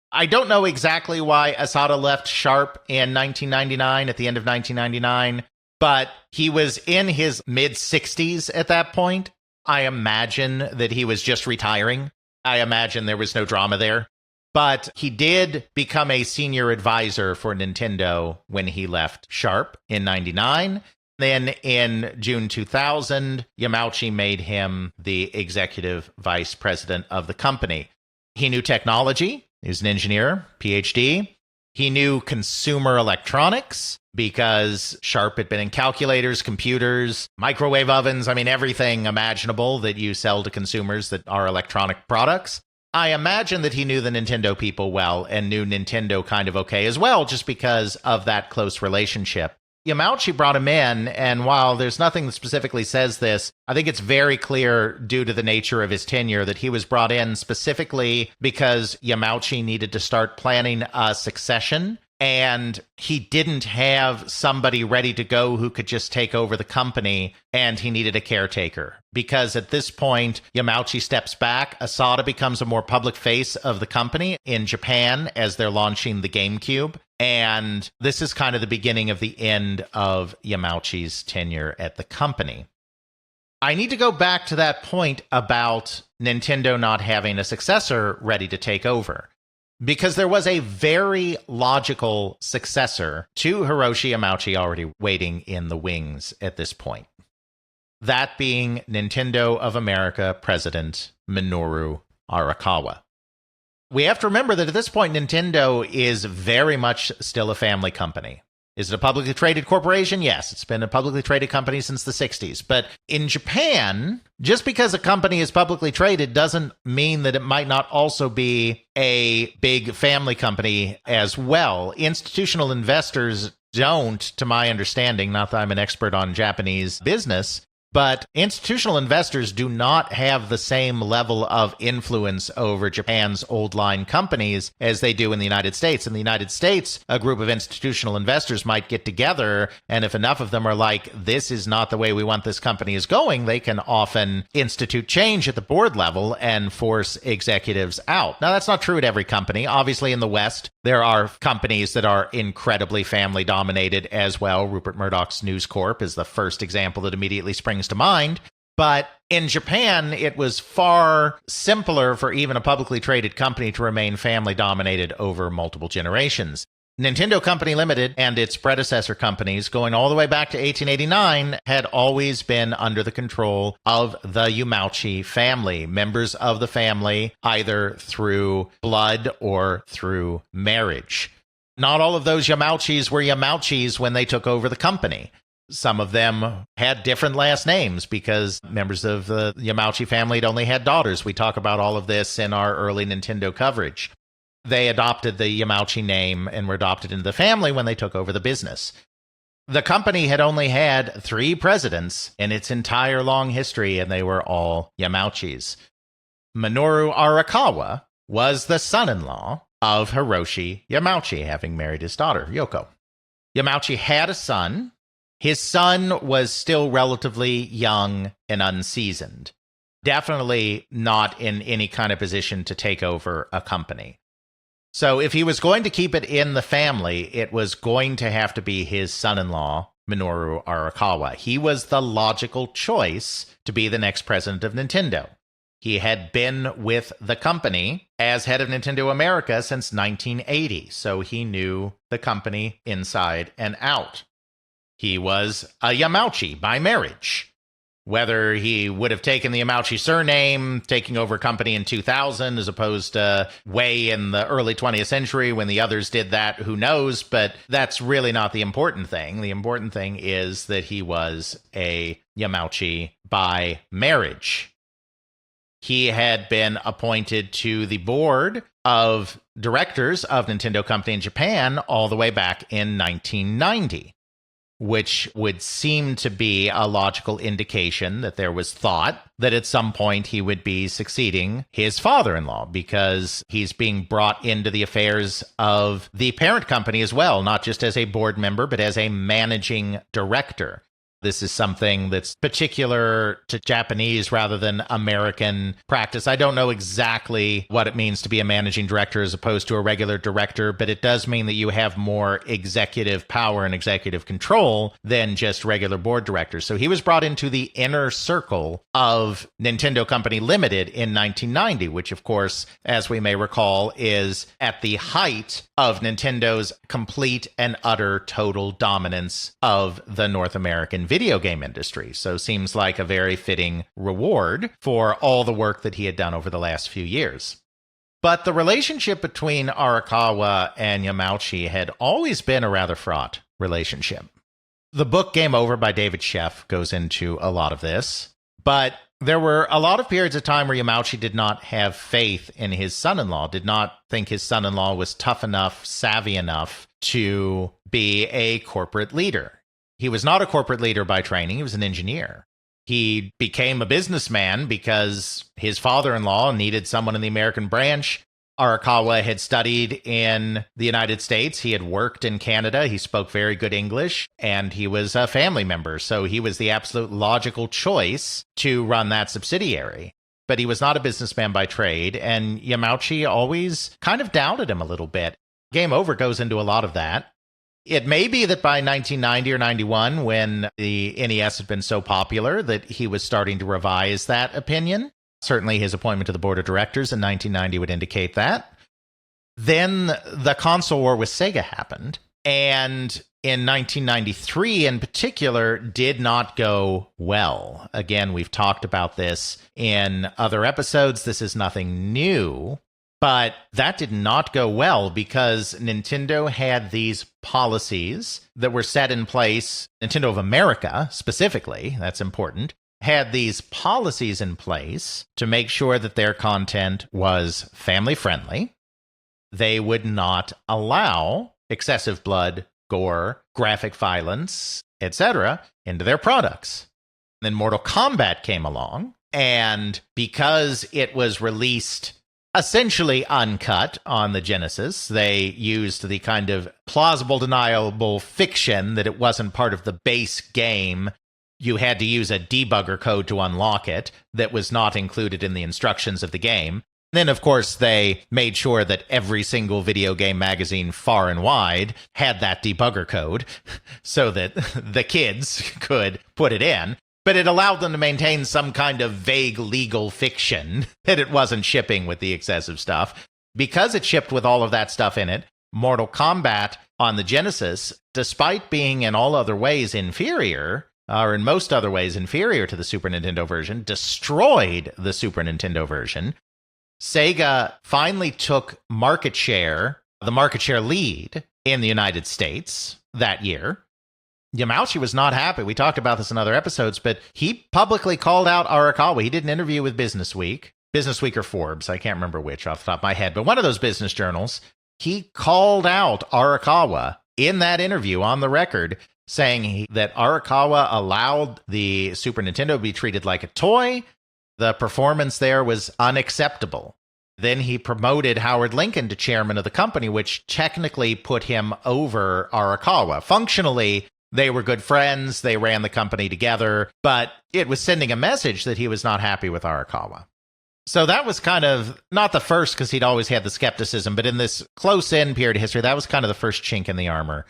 I don't know exactly why Asada left Sharp in 1999, at the end of 1999, but he was in his mid-60s at that point. I imagine that he was just retiring. I imagine there was no drama there. But he did become a senior advisor for Nintendo when he left Sharp in 99. Then in June 2000, Yamauchi made him the executive vice president of the company. He knew technology. He was an engineer, PhD. He knew consumer electronics because Sharp had been in calculators, computers, microwave ovens, everything imaginable that you sell to consumers that are electronic products. I imagine that he knew the Nintendo people well and knew Nintendo kind of okay as well, just because of that close relationship. Yamauchi brought him in, and while there's nothing that specifically says this, I think it's very clear due to the nature of his tenure that he was brought in specifically because Yamauchi needed to start planning a succession, and he didn't have somebody ready to go who could just take over the company, and he needed a caretaker. Because at this point, Yamauchi steps back, Asada becomes a more public face of the company in Japan as they're launching the GameCube, and this is kind of the beginning of the end of Yamauchi's tenure at the company. I need to go back to that point about Nintendo not having a successor ready to take over. Because there was a very logical successor to Hiroshi Yamauchi already waiting in the wings at this point. That being Nintendo of America president Minoru Arakawa. We have to remember that at this point, Nintendo is very much still a family company. Is it a publicly traded corporation? Yes, it's been a publicly traded company since the 60s. But in Japan, just because a company is publicly traded doesn't mean that it might not also be a big family company as well. Institutional investors don't, to my understanding, not that I'm an expert on Japanese business, but institutional investors do not have the same level of influence over Japan's old line companies as they do in the United States. In the United States, a group of institutional investors might get together, and if enough of them are like, this is not the way we want this company is going, they can often institute change at the board level and force executives out. Now, that's not true at every company. Obviously, in the West, there are companies that are incredibly family dominated as well. Rupert Murdoch's News Corp is the first example that immediately springs to mind. But in Japan, it was far simpler for even a publicly traded company to remain family dominated over multiple generations. Nintendo Company Limited and its predecessor companies, going all the way back to 1889, had always been under the control of the Yamauchi family, members of the family, either through blood or through marriage. Not all of those Yamauchis were Yamauchis when they took over the company. Some of them had different last names because members of the Yamauchi family had only had daughters. We talk about all of this in our early Nintendo coverage. They adopted the Yamauchi name and were adopted into the family when they took over the business. The company had only had 3 presidents in its entire long history, and they were all Yamauchis. Minoru Arakawa was the son-in-law of Hiroshi Yamauchi, having married his daughter, Yoko. Yamauchi had a son. His son was still relatively young and unseasoned, definitely not in any kind of position to take over a company. So if he was going to keep it in the family, it was going to have to be his son-in-law, Minoru Arakawa. He was the logical choice to be the next president of Nintendo. He had been with the company as head of Nintendo America since 1980, so he knew the company inside and out. He was a Yamauchi by marriage. Whether he would have taken the Yamauchi surname, taking over a company in 2000, as opposed to way in the early 20th century when the others did that, who knows? But that's really not the important thing. The important thing is that he was a Yamauchi by marriage. He had been appointed to the board of directors of Nintendo Company in Japan all the way back in 1990. Which would seem to be a logical indication that there was thought that at some point he would be succeeding his father-in-law, because he's being brought into the affairs of the parent company as well, not just as a board member, but as a managing director. This is something that's particular to Japanese rather than American practice. I don't know exactly what it means to be a managing director as opposed to a regular director, but it does mean that you have more executive power and executive control than just regular board directors. So he was brought into the inner circle of Nintendo Company Limited in 1990, which, of course, as we may recall, is at the height of Nintendo's complete and utter total dominance of the North American video game industry. So seems like a very fitting reward for all the work that he had done over the last few years. But the relationship between Arakawa and Yamauchi had always been a rather fraught relationship. The book Game Over by David Sheff goes into a lot of this, but there were a lot of periods of time where Yamauchi did not have faith in his son-in-law, did not think his son-in-law was tough enough, savvy enough to be a corporate leader. He was not a corporate leader by training. He was an engineer. He became a businessman because his father-in-law needed someone in the American branch. Arakawa had studied in the United States. He had worked in Canada. He spoke very good English, and he was a family member. So he was the absolute logical choice to run that subsidiary. But he was not a businessman by trade, and Yamauchi always kind of doubted him a little bit. Game Over goes into a lot of that. It may be that by 1990 or 91, when the NES had been so popular, that he was starting to revise that opinion. Certainly his appointment to the board of directors in 1990 would indicate that. Then the console war with Sega happened, and in 1993 in particular did not go well. Again, we've talked about this in other episodes. This is nothing new. But that did not go well because Nintendo had these policies that were set in place. Nintendo of America, specifically, that's important, had these policies in place to make sure that their content was family-friendly. They would not allow excessive blood, gore, graphic violence, etc. into their products. Then Mortal Kombat came along, and because it was released essentially uncut on the Genesis, they used the kind of plausible, deniable fiction that it wasn't part of the base game. You had to use a debugger code to unlock it that was not included in the instructions of the game. Then, of course, they made sure that every single video game magazine far and wide had that debugger code so that the kids could put it in. But it allowed them to maintain some kind of vague legal fiction that it wasn't shipping with the excessive stuff. Because it shipped with all of that stuff in it, Mortal Kombat on the Genesis, despite being in all other ways inferior, or in most other ways inferior to the Super Nintendo version, destroyed the Super Nintendo version. Sega finally took the market share lead in the United States that year. Yamauchi was not happy. We talked about this in other episodes, but he publicly called out Arakawa. He did an interview with Business Week or Forbes. I can't remember which off the top of my head, but one of those business journals. He called out Arakawa in that interview on the record, saying that Arakawa allowed the Super Nintendo to be treated like a toy. The performance there was unacceptable. Then he promoted Howard Lincoln to chairman of the company, which technically put him over Arakawa. Functionally, they were good friends, they ran the company together, but it was sending a message that he was not happy with Arakawa. So that was kind of, not the first, because he'd always had the skepticism, but in this close-in period of history, that was kind of the first chink in the armor.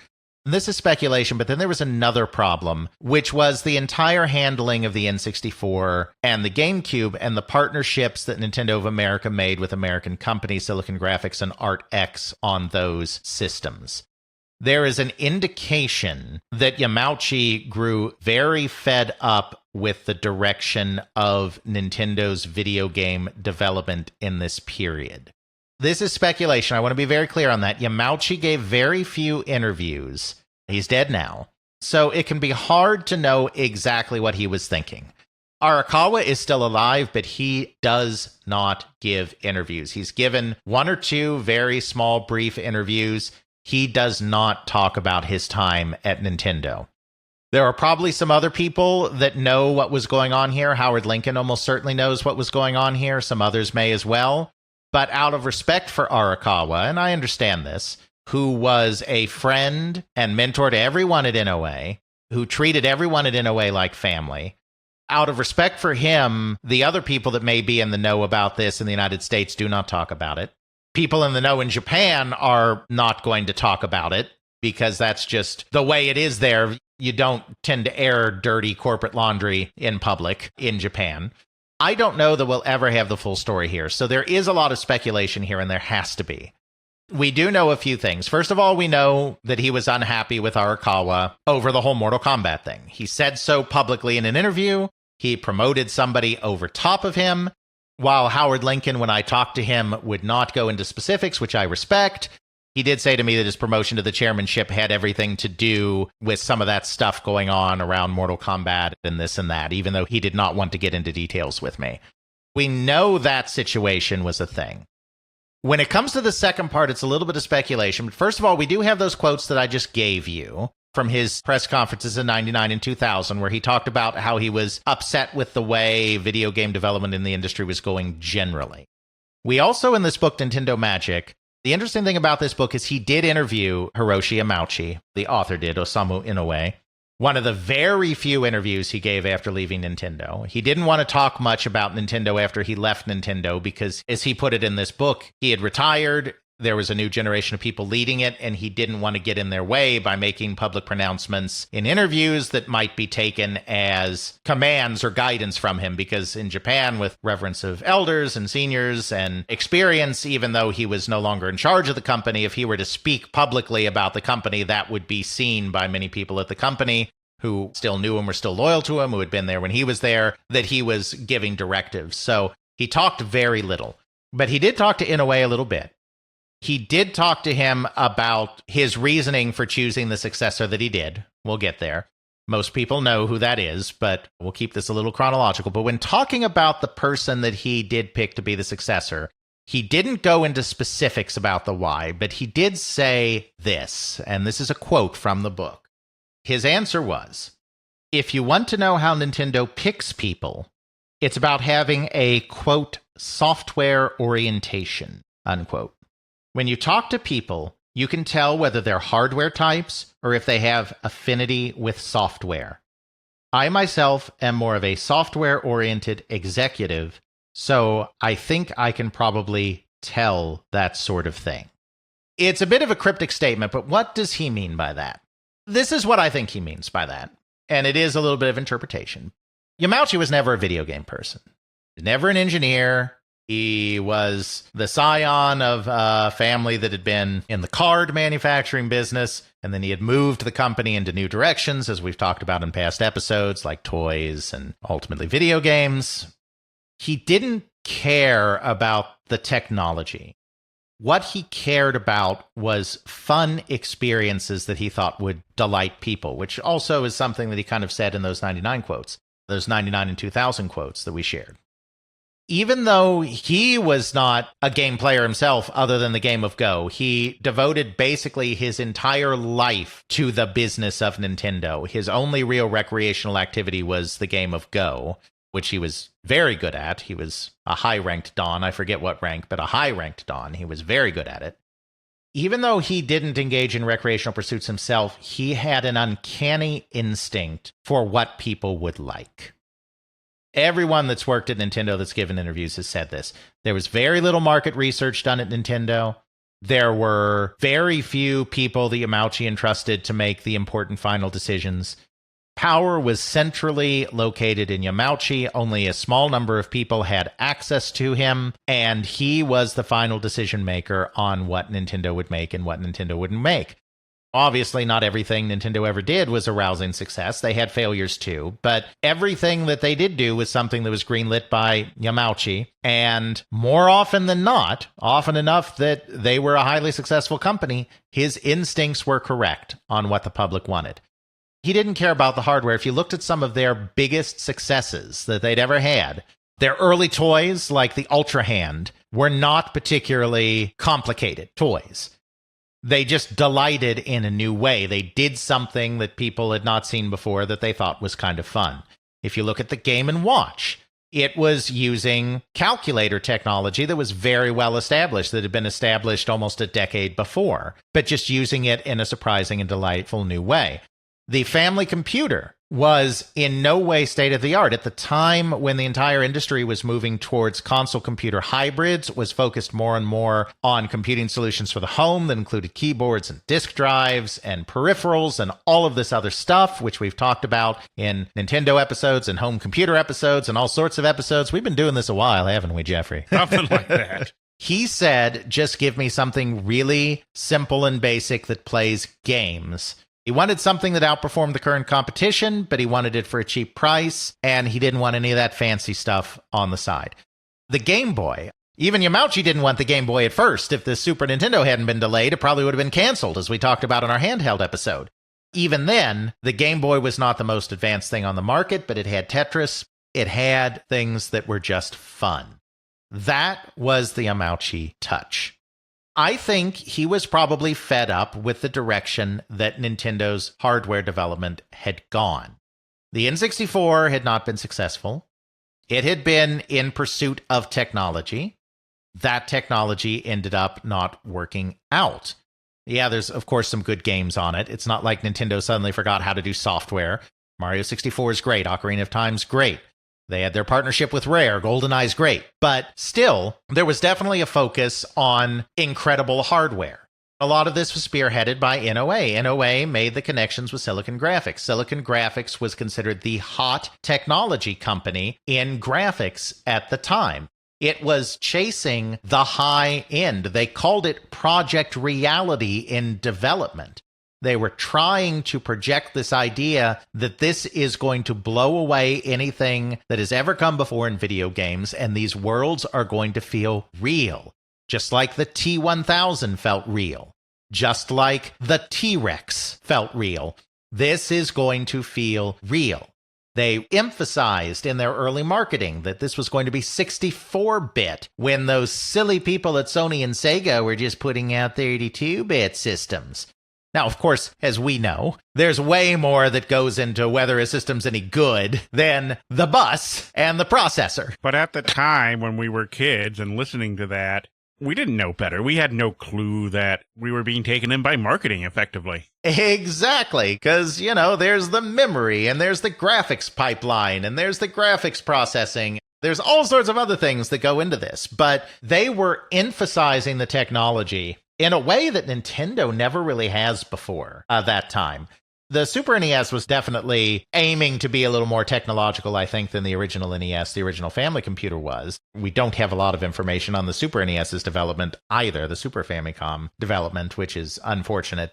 And this is speculation, but then there was another problem, which was the entire handling of the N64 and the GameCube and the partnerships that Nintendo of America made with American companies, Silicon Graphics and ArtX, on those systems. There is an indication that Yamauchi grew very fed up with the direction of Nintendo's video game development in this period. This is speculation. I want to be very clear on that. Yamauchi gave very few interviews. He's dead now. So it can be hard to know exactly what he was thinking. Arakawa is still alive, but he does not give interviews. He's given one or two very small, brief interviews. He does not talk about his time at Nintendo. There are probably some other people that know what was going on here. Howard Lincoln almost certainly knows what was going on here. Some others may as well. But out of respect for Arakawa, and I understand this, who was a friend and mentor to everyone at NOA, who treated everyone at NOA like family, out of respect for him, the other people that may be in the know about this in the United States do not talk about it. People in the know in Japan are not going to talk about it because that's just the way it is there. You don't tend to air dirty corporate laundry in public in Japan. I don't know that we'll ever have the full story here. So there is a lot of speculation here, and there has to be. We do know a few things. First of all, we know that he was unhappy with Arakawa over the whole Mortal Kombat thing. He said so publicly in an interview. He promoted somebody over top of him. While Howard Lincoln, when I talked to him, would not go into specifics, which I respect, he did say to me that his promotion to the chairmanship had everything to do with some of that stuff going on around Mortal Kombat and this and that, even though he did not want to get into details with me. We know that situation was a thing. When it comes to the second part, it's a little bit of speculation. But first of all, we do have those quotes that I just gave you from his press conferences in 99 and 2000, where he talked about how he was upset with the way video game development in the industry was going generally. We also, in this book, Nintendo Magic, the interesting thing about this book is he did interview Hiroshi Yamauchi, the author did, Osamu Inoue, one of the very few interviews he gave after leaving Nintendo. He didn't want to talk much about Nintendo after he left Nintendo because, as he put it in this book, he had retired. There was a new generation of people leading it, and he didn't want to get in their way by making public pronouncements in interviews that might be taken as commands or guidance from him, because in Japan, with reverence of elders and seniors and experience, even though he was no longer in charge of the company, if he were to speak publicly about the company, that would be seen by many people at the company who still knew him, were still loyal to him, who had been there when he was there, that he was giving directives. So he talked very little. But he did talk to Inoue a little bit. He did talk to him about his reasoning for choosing the successor that he did. We'll get there. Most people know who that is, but we'll keep this a little chronological. But when talking about the person that he did pick to be the successor, he didn't go into specifics about the why, but he did say this, and this is a quote from the book. His answer was, "If you want to know how Nintendo picks people, it's about having a, quote, software orientation, unquote. When you talk to people, you can tell whether they're hardware types or if they have affinity with software. I myself am more of a software-oriented executive, so I think I can probably tell that sort of thing." It's a bit of a cryptic statement, but what does he mean by that? This is what I think he means by that, and it is a little bit of interpretation. Yamauchi was never a video game person. Never an engineer. He was the scion of a family that had been in the card manufacturing business, and then he had moved the company into new directions, as we've talked about in past episodes, like toys and ultimately video games. He didn't care about the technology. What he cared about was fun experiences that he thought would delight people, which also is something that he kind of said in those 99 quotes, those 99 and 2000 quotes that we shared. Even though he was not a game player himself other than the game of Go, he devoted basically his entire life to the business of Nintendo. His only real recreational activity was the game of Go, which he was very good at. He was a high-ranked Don. I forget what rank, but a high-ranked Don. He was very good at it. Even though he didn't engage in recreational pursuits himself, he had an uncanny instinct for what people would like. Everyone that's worked at Nintendo that's given interviews has said this. There was very little market research done at Nintendo. There were very few people that Yamauchi entrusted to make the important final decisions. Power was centrally located in Yamauchi. Only a small number of people had access to him, and he was the final decision maker on what Nintendo would make and what Nintendo wouldn't make. Obviously, not everything Nintendo ever did was a rousing success. They had failures too, but everything that they did do was something that was greenlit by Yamauchi, and more often than not, often enough that they were a highly successful company, his instincts were correct on what the public wanted. He didn't care about the hardware. If you looked at some of their biggest successes that they'd ever had, their early toys, like the Ultra Hand, were not particularly complicated toys. They just delighted in a new way. They did something that people had not seen before that they thought was kind of fun. If you look at the Game & Watch, it was using calculator technology that was very well established, that had been established almost a decade before, but just using it in a surprising and delightful new way. The family computer was in no way state-of-the-art. At the time when the entire industry was moving towards console computer hybrids, was focused more and more on computing solutions for the home that included keyboards and disk drives and peripherals and all of this other stuff, which we've talked about in Nintendo episodes and home computer episodes and all sorts of episodes. We've been doing this a while, haven't we, Jeffrey? Something like that. He said, just give me something really simple and basic that plays games. He wanted something that outperformed the current competition, but he wanted it for a cheap price, and he didn't want any of that fancy stuff on the side. The Game Boy. Even Yamauchi didn't want the Game Boy at first. If the Super Nintendo hadn't been delayed, it probably would have been canceled, as we talked about in our handheld episode. Even then, the Game Boy was not the most advanced thing on the market, but it had Tetris. It had things that were just fun. That was the Yamauchi touch. I think he was probably fed up with the direction that Nintendo's hardware development had gone. The N64 had not been successful. It had been in pursuit of technology. That technology ended up not working out. Yeah, there's, of course, some good games on it. It's not like Nintendo suddenly forgot how to do software. Mario 64 is great. Ocarina of Time's great. They had their partnership with Rare. GoldenEye's great. But still, there was definitely a focus on incredible hardware. A lot of this was spearheaded by Inoue. Inoue made the connections with Silicon Graphics. Silicon Graphics was considered the hot technology company in graphics at the time. It was chasing the high end. They called it Project Reality in development. They were trying to project this idea that this is going to blow away anything that has ever come before in video games, and these worlds are going to feel real, just like the T-1000 felt real, just like the T-Rex felt real. This is going to feel real. They emphasized in their early marketing that this was going to be 64-bit when those silly people at Sony and Sega were just putting out 32-bit systems. Now, of course, as we know, there's way more that goes into whether a system's any good than the bus and the processor. But at the time when we were kids and listening to that, we didn't know better. We had no clue that we were being taken in by marketing effectively. Exactly, because, there's the memory, and there's the graphics pipeline, and there's the graphics processing. There's all sorts of other things that go into this, but they were emphasizing the technology in a way that Nintendo never really has before that time. The Super NES was definitely aiming to be a little more technological, I think, than the original NES, the original family computer was. We don't have a lot of information on the Super NES's development either, the Super Famicom development, which is unfortunate.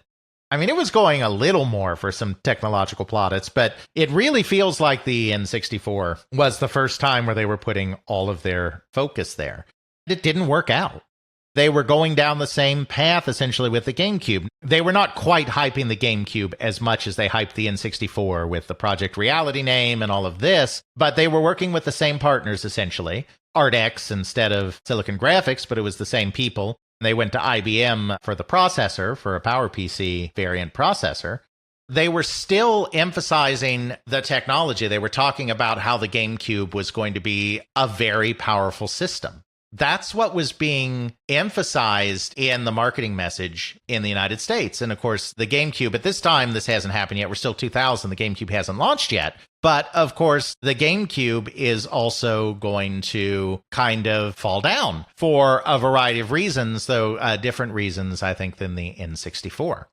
I mean, it was going a little more for some technological plaudits, but it really feels like the N64 was the first time where they were putting all of their focus there. It didn't work out. They were going down the same path, essentially, with the GameCube. They were not quite hyping the GameCube as much as they hyped the N64 with the Project Reality name and all of this, but they were working with the same partners, essentially. ArtX instead of Silicon Graphics, but it was the same people. They went to IBM for the processor, for a PowerPC variant processor. They were still emphasizing the technology. They were talking about how the GameCube was going to be a very powerful system. That's what was being emphasized in the marketing message in the United States. And of course, the GameCube, at this time, this hasn't happened yet. We're still 2000. The GameCube hasn't launched yet. But of course, the GameCube is also going to kind of fall down for a variety of reasons, though different reasons, I think, than the N64.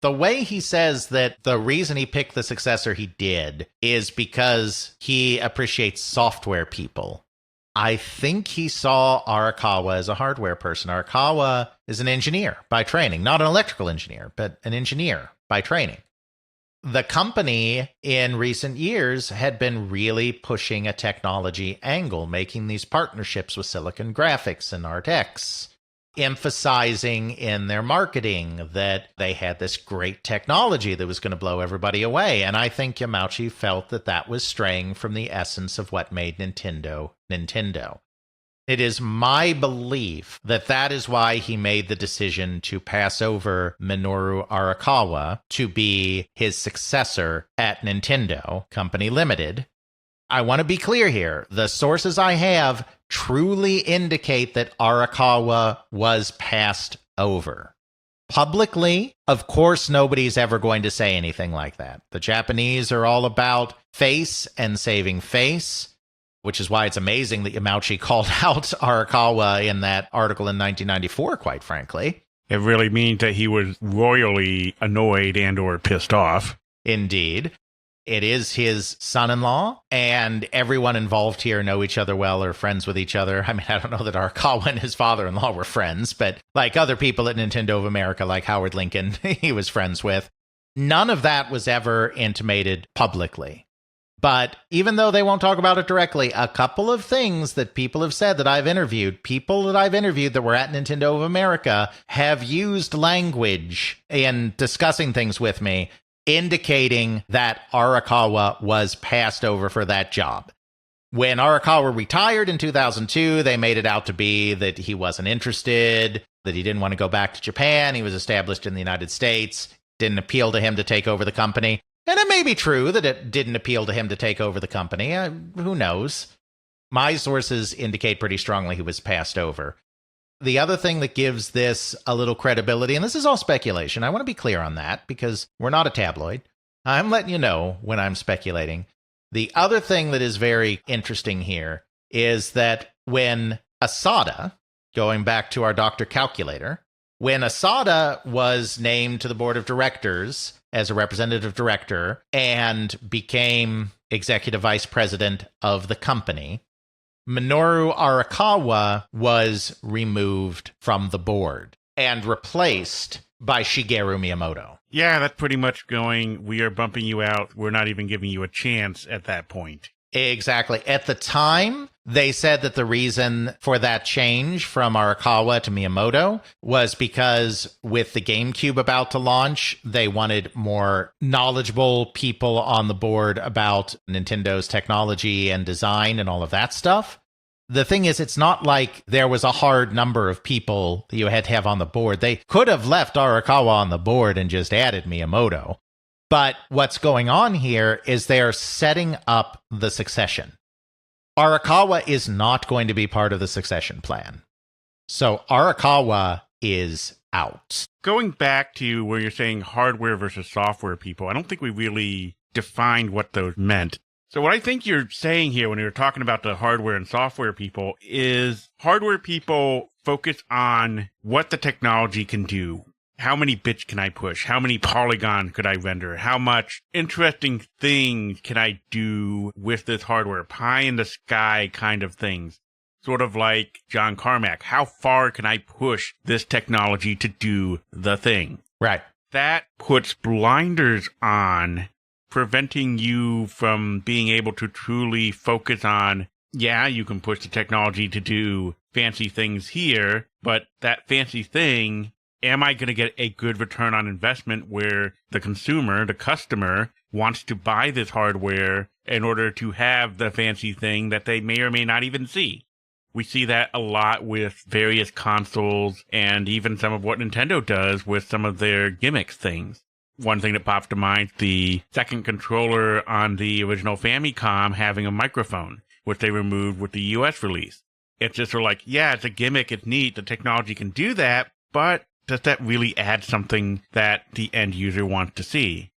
The way he says that the reason he picked the successor he did is because he appreciates software people. I think he saw Arakawa as a hardware person. Arakawa is an engineer by training, not an electrical engineer, but an engineer by training. The company in recent years had been really pushing a technology angle, making these partnerships with Silicon Graphics and ArtX, emphasizing in their marketing that they had this great technology that was going to blow everybody away. And I think Yamauchi felt that that was straying from the essence of what made Nintendo Nintendo. It is my belief that that is why he made the decision to pass over Minoru Arakawa to be his successor at Nintendo Company Limited. I want to be clear here. The sources I have truly indicate that Arakawa was passed over. Publicly, of course, nobody's ever going to say anything like that. The Japanese are all about face and saving face, which is why it's amazing that Yamauchi called out Arakawa in that article in 1994, quite frankly. It really means that he was royally annoyed and or pissed off. Indeed. It is his son-in-law, and everyone involved here know each other well or friends with each other. I mean, I don't know that Arakawa and his father-in-law were friends, but like other people at Nintendo of America, like Howard Lincoln, he was friends with. None of that was ever intimated publicly. But even though they won't talk about it directly, a couple of things that people have said that I've interviewed, people that I've interviewed that were at Nintendo of America have used language in discussing things with me, indicating that Arakawa was passed over for that job. When Arakawa retired in 2002, they made it out to be that he wasn't interested, that he didn't want to go back to Japan. He was established in the United States. Didn't appeal to him to take over the company. And it may be true that it didn't appeal to him to take over the company. Who knows? My sources indicate pretty strongly he was passed over. The other thing that gives this a little credibility, and this is all speculation, I want to be clear on that because we're not a tabloid. I'm letting you know when I'm speculating. The other thing that is very interesting here is that when Asada, going back to our Dr. Calculator, when Asada was named to the board of directors as a representative director and became executive vice president of the company, Minoru Arakawa was removed from the board and replaced by Shigeru Miyamoto. Yeah, that's pretty much going, we are bumping you out. We're not even giving you a chance at that point. Exactly. At the time, they said that the reason for that change from Arakawa to Miyamoto was because with the GameCube about to launch, they wanted more knowledgeable people on the board about Nintendo's technology and design and all of that stuff. The thing is, it's not like there was a hard number of people that you had to have on the board. They could have left Arakawa on the board and just added Miyamoto. But what's going on here is they are setting up the succession. Arakawa is not going to be part of the succession plan. So Arakawa is out. Going back to where you're saying hardware versus software people, I don't think we really defined what those meant. So what I think you're saying here when you're talking about the hardware and software people is hardware people focus on what the technology can do. How many bits can I push? How many polygons could I render? How much interesting things can I do with this hardware? Pie in the sky kind of things. Sort of like John Carmack. How far can I push this technology to do the thing? Right. That puts blinders on, preventing you from being able to truly focus on, yeah, you can push the technology to do fancy things here, but that fancy thing, am I going to get a good return on investment where the consumer, the customer, wants to buy this hardware in order to have the fancy thing that they may or may not even see? We see that a lot with various consoles and even some of what Nintendo does with some of their gimmicks things. One thing that pops to mind, the second controller on the original Famicom having a microphone, which they removed with the US release. It's just sort of like, yeah, it's a gimmick, it's neat, the technology can do that, but does that really add something that the end user wants to see?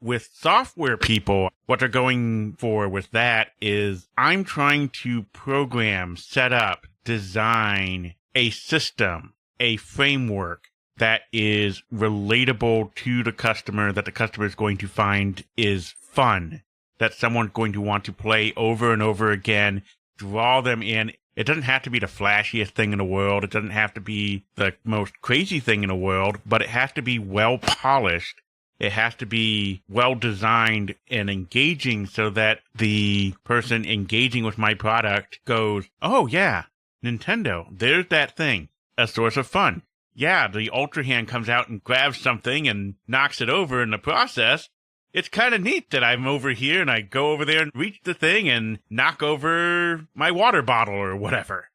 With software people, what they're going for with that is, I'm trying to program, set up, design a system, a framework that is relatable to the customer, that the customer is going to find is fun, that someone's going to want to play over and over again, draw them in. It doesn't have to be the flashiest thing in the world. It doesn't have to be the most crazy thing in the world, but it has to be well polished. It has to be well designed and engaging so that the person engaging with my product goes, oh yeah, Nintendo, there's that thing, a source of fun. Yeah, the Ultra Hand comes out and grabs something and knocks it over in the process. It's kind of neat that I'm over here and I go over there and reach the thing and knock over my water bottle or whatever.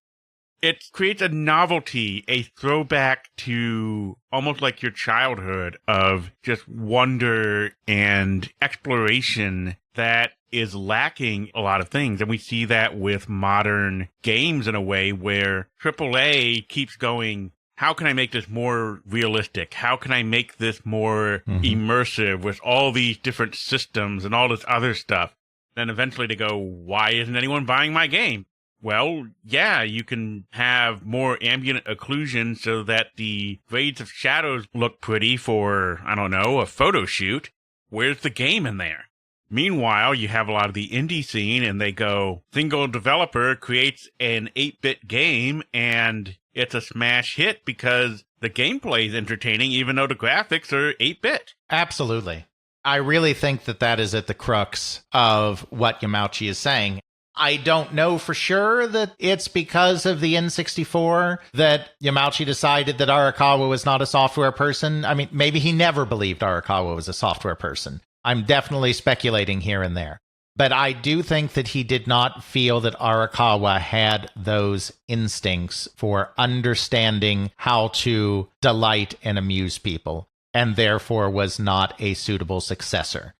It creates a novelty, a throwback to almost like your childhood of just wonder and exploration that is lacking a lot of things. And we see that with modern games in a way where AAA keeps going, how can I make this more realistic? How can I make this more immersive with all these different systems and all this other stuff? Then eventually they go, why isn't anyone buying my game? Well, yeah, you can have more ambient occlusion so that the grades of shadows look pretty for, I don't know, a photo shoot. Where's the game in there? Meanwhile, you have a lot of the indie scene and they go, single developer creates an 8-bit game and it's a smash hit because the gameplay is entertaining even though the graphics are 8-bit. Absolutely. I really think that that is at the crux of what Yamauchi is saying. I don't know for sure that it's because of the N64 that Yamauchi decided that Arakawa was not a software person. I mean, maybe he never believed Arakawa was a software person. I'm definitely speculating here and there. But I do think that he did not feel that Arakawa had those instincts for understanding how to delight and amuse people, and therefore was not a suitable successor.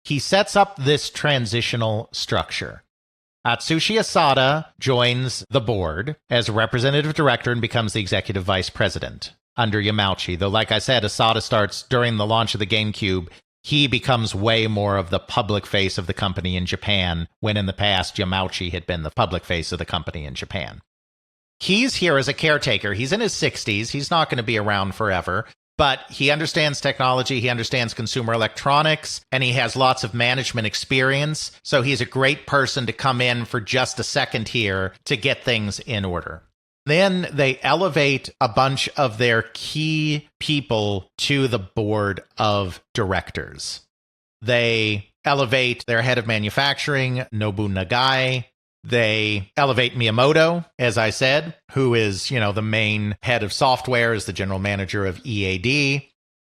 He sets up this transitional structure. Atsushi Asada joins the board as a representative director and becomes the executive vice president under Yamauchi. Though, like I said, Asada starts during the launch of the GameCube. He becomes way more of the public face of the company in Japan, when in the past, Yamauchi had been the public face of the company in Japan. He's here as a caretaker. He's in his 60s. He's not going to be around forever. But he understands technology, he understands consumer electronics, and he has lots of management experience. So he's a great person to come in for just a second here to get things in order. Then they elevate a bunch of their key people to the board of directors. They elevate their head of manufacturing, Nobu Nagai. They elevate Miyamoto, as I said, who is, the main head of software, is the general manager of EAD.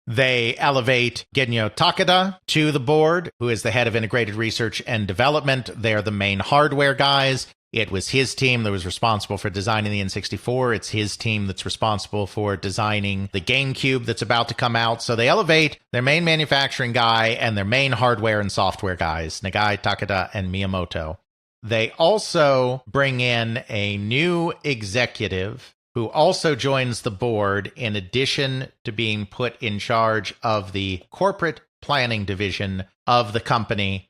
They elevate Genyo Takeda to the board, who is the head of integrated research and development. They're the main hardware guys. It was his team that was responsible for designing the N64. It's his team that's responsible for designing the GameCube that's about to come out. So they elevate their main manufacturing guy and their main hardware and software guys, Nagai, Takeda, and Miyamoto. They also bring in a new executive who also joins the board in addition to being put in charge of the corporate planning division of the company.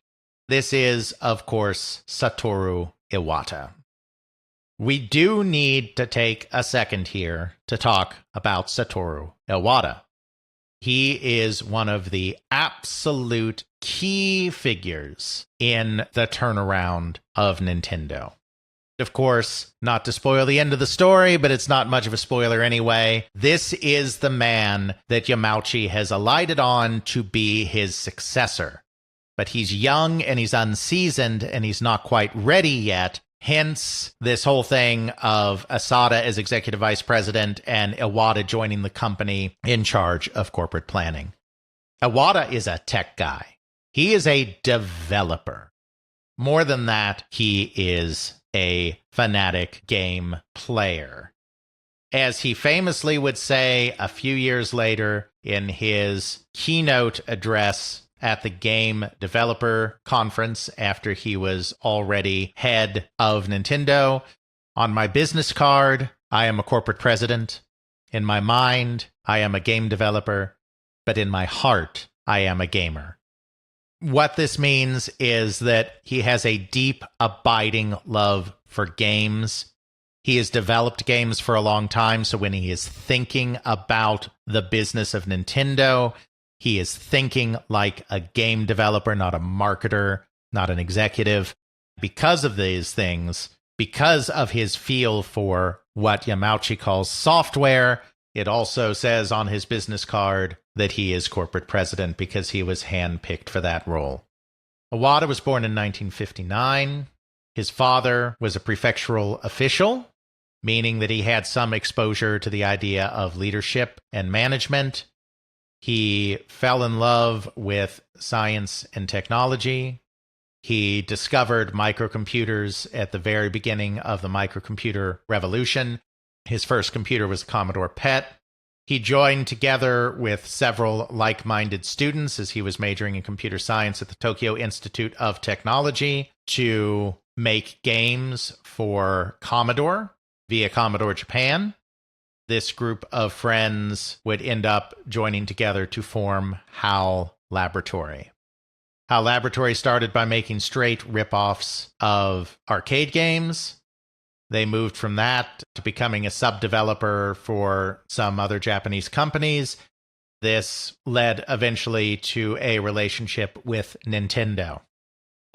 This is, of course, Satoru Iwata. We do need to take a second here to talk about Satoru Iwata. He is one of the absolute key figures in the turnaround of Nintendo. Of course, not to spoil the end of the story, but it's not much of a spoiler anyway. This is the man that Yamauchi has alighted on to be his successor. But he's young and he's unseasoned and he's not quite ready yet. Hence, this whole thing of Asada as executive vice president and Iwata joining the company in charge of corporate planning. Iwata is a tech guy. He is a developer. More than that, he is a fanatic game player. As he famously would say a few years later in his keynote address at the Game Developer Conference after he was already head of Nintendo, "On my business card, I am a corporate president. In my mind, I am a game developer. But in my heart, I am a gamer." What this means is that he has a deep, abiding love for games. He has developed games for a long time, so when he is thinking about the business of Nintendo, he is thinking like a game developer, not a marketer, not an executive. Because of these things, because of his feel for what Yamauchi calls software, it also says on his business card that he is corporate president because he was handpicked for that role. Iwata was born in 1959. His father was a prefectural official, meaning that he had some exposure to the idea of leadership and management. He fell in love with science and technology. He discovered microcomputers at the very beginning of the microcomputer revolution. His first computer was a Commodore PET. He joined together with several like-minded students as he was majoring in computer science at the Tokyo Institute of Technology to make games for Commodore via Commodore Japan. This group of friends would end up joining together to form HAL Laboratory. HAL Laboratory started by making straight rip-offs of arcade games. They moved from that to becoming a sub-developer for some other Japanese companies. This led eventually to a relationship with Nintendo.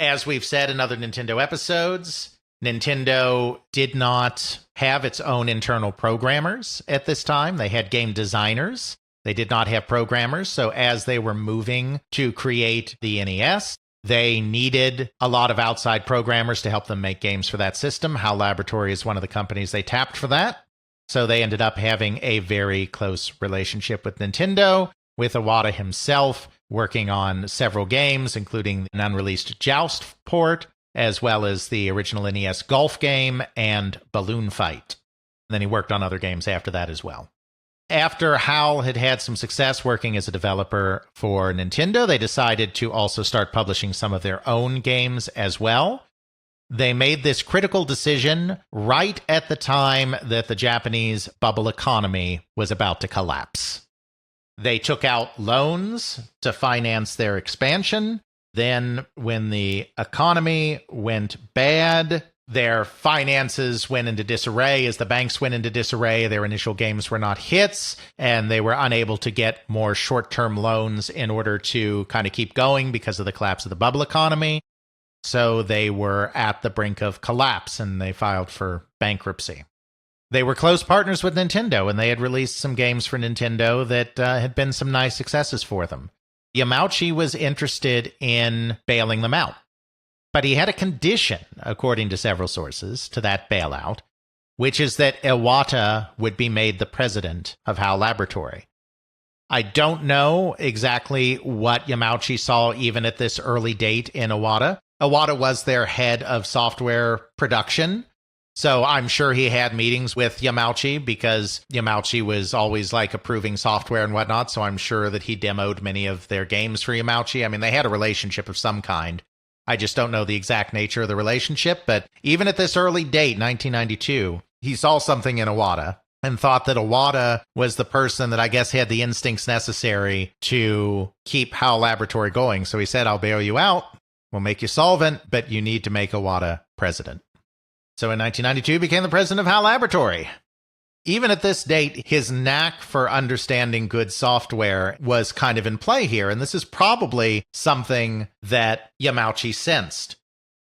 As we've said in other Nintendo episodes, Nintendo did not have its own internal programmers at this time. They had game designers. They did not have programmers. So as they were moving to create the NES, they needed a lot of outside programmers to help them make games for that system. HAL Laboratory is one of the companies they tapped for that. So they ended up having a very close relationship with Nintendo, with Iwata himself working on several games, including an unreleased Joust port, as well as the original NES golf game and Balloon Fight. And then he worked on other games after that as well. After HAL had had some success working as a developer for Nintendo, they decided to also start publishing some of their own games as well. They made this critical decision right at the time that the Japanese bubble economy was about to collapse. They took out loans to finance their expansion. Then, when the economy went bad, their finances went into disarray. As the banks went into disarray, their initial games were not hits, and they were unable to get more short-term loans in order to kind of keep going because of the collapse of the bubble economy. So they were at the brink of collapse, and they filed for bankruptcy. They were close partners with Nintendo, and they had released some games for Nintendo that had been some nice successes for them. Yamauchi was interested in bailing them out. But he had a condition, according to several sources, to that bailout, which is that Iwata would be made the president of HAL Laboratory. I don't know exactly what Yamauchi saw even at this early date in Iwata. Iwata was their head of software production, so I'm sure he had meetings with Yamauchi because Yamauchi was always like approving software and whatnot, so I'm sure that he demoed many of their games for Yamauchi. I mean, they had a relationship of some kind. I just don't know the exact nature of the relationship, but even at this early date, 1992, he saw something in Iwata and thought that Iwata was the person that I guess had the instincts necessary to keep HAL Laboratory going. So he said, I'll bail you out, we'll make you solvent, but you need to make Iwata president. So in 1992, he became the president of HAL Laboratory. Even at this date, his knack for understanding good software was kind of in play here, and this is probably something that Yamauchi sensed.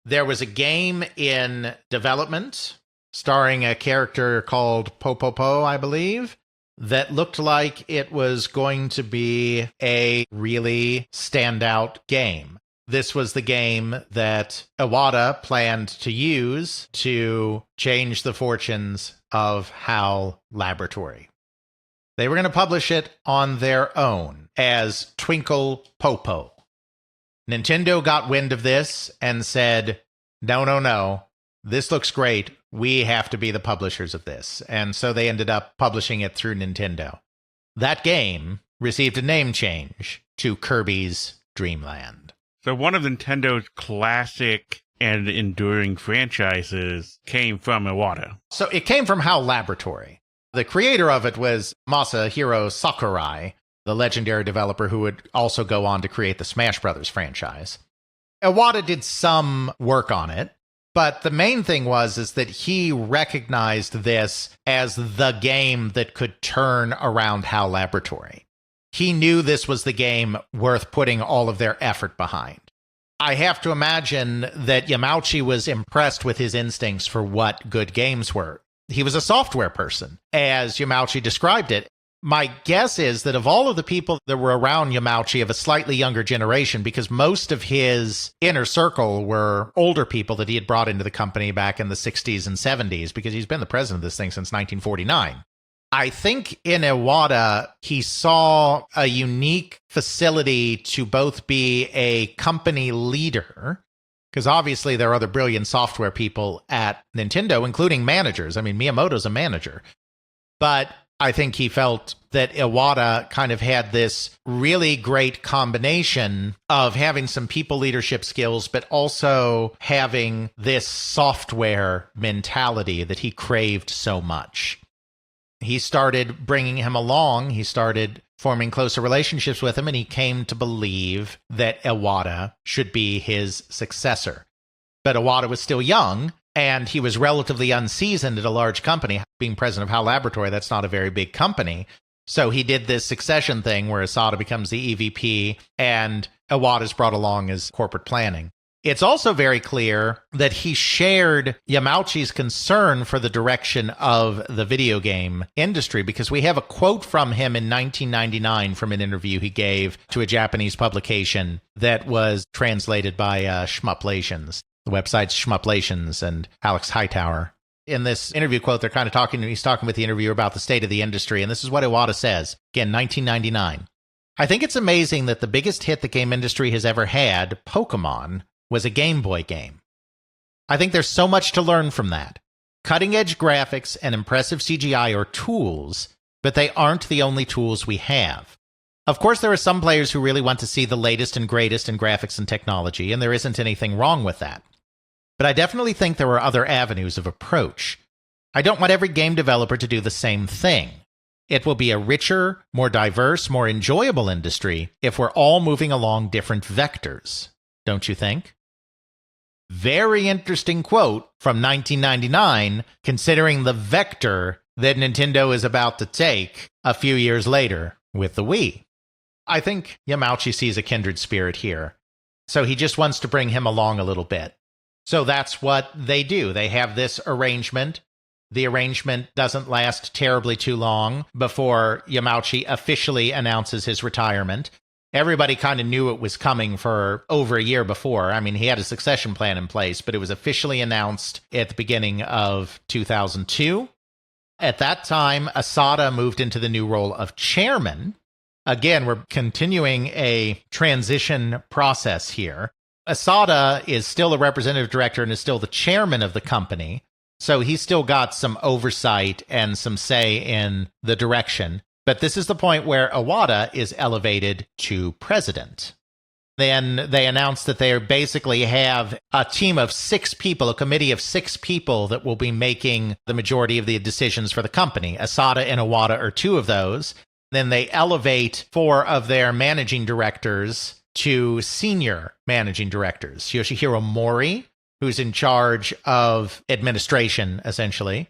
There was a game in development starring a character called Popopo, I believe, that looked like it was going to be a really standout game. This was the game that Iwata planned to use to change the fortunes of HAL Laboratory. They were going to publish it on their own as Twinkle Popo. Nintendo got wind of this and said, no, this looks great. We have to be the publishers of this. And so they ended up publishing it through Nintendo. That game received a name change to Kirby's Dream Land. So one of Nintendo's classic and enduring franchises came from Iwata. So it came from HAL Laboratory. The creator of it was Masahiro Sakurai, the legendary developer who would also go on to create the Smash Brothers franchise. Iwata did some work on it, but the main thing was that he recognized this as the game that could turn around HAL Laboratory. He knew this was the game worth putting all of their effort behind. I have to imagine that Yamauchi was impressed with his instincts for what good games were. He was a software person, as Yamauchi described it. My guess is that of all of the people that were around Yamauchi of a slightly younger generation, because most of his inner circle were older people that he had brought into the company back in the 60s and 70s, because he's been the president of this thing since 1949. I think in Iwata, he saw a unique facility to both be a company leader, because obviously there are other brilliant software people at Nintendo, including managers. I mean, Miyamoto's a manager. But I think he felt that Iwata kind of had this really great combination of having some people leadership skills, but also having this software mentality that he craved so much. He started bringing him along. He started forming closer relationships with him, and he came to believe that Iwata should be his successor. But Iwata was still young, and he was relatively unseasoned at a large company. Being president of HAL Laboratory, that's not a very big company. So he did this succession thing where Asada becomes the EVP, and Iwata's brought along as corporate planning. It's also very clear that he shared Yamauchi's concern for the direction of the video game industry, because we have a quote from him in 1999 from an interview he gave to a Japanese publication that was translated by Shmuplations, the website's Shmuplations, and Alex Hightower. In this interview quote, he's talking with the interviewer about the state of the industry, and this is what Iwata says, again, 1999. I think it's amazing that the biggest hit the game industry has ever had, Pokemon, was a Game Boy game. I think there's so much to learn from that. Cutting-edge graphics and impressive CGI are tools, but they aren't the only tools we have. Of course, there are some players who really want to see the latest and greatest in graphics and technology, and there isn't anything wrong with that. But I definitely think there are other avenues of approach. I don't want every game developer to do the same thing. It will be a richer, more diverse, more enjoyable industry if we're all moving along different vectors. Don't you think? Very interesting quote from 1999, considering the vector that Nintendo is about to take a few years later with the Wii. I think Yamauchi sees a kindred spirit here, so he just wants to bring him along a little bit. So that's what they do. They have this arrangement. The arrangement doesn't last terribly too long before Yamauchi officially announces his retirement. Everybody kind of knew it was coming for over a year before. I mean, he had a succession plan in place, but it was officially announced at the beginning of 2002. At that time, Asada moved into the new role of chairman. Again, we're continuing a transition process here. Asada is still a representative director and is still the chairman of the company, so he's still got some oversight and some say in the direction. But this is the point where Iwata is elevated to president. Then they announced that they basically have a team of 6 people, a committee of 6 people that will be making the majority of the decisions for the company. Asada and Iwata are 2 of those. Then they elevate 4 of their managing directors to senior managing directors. Yoshihiro Mori, who's in charge of administration, essentially.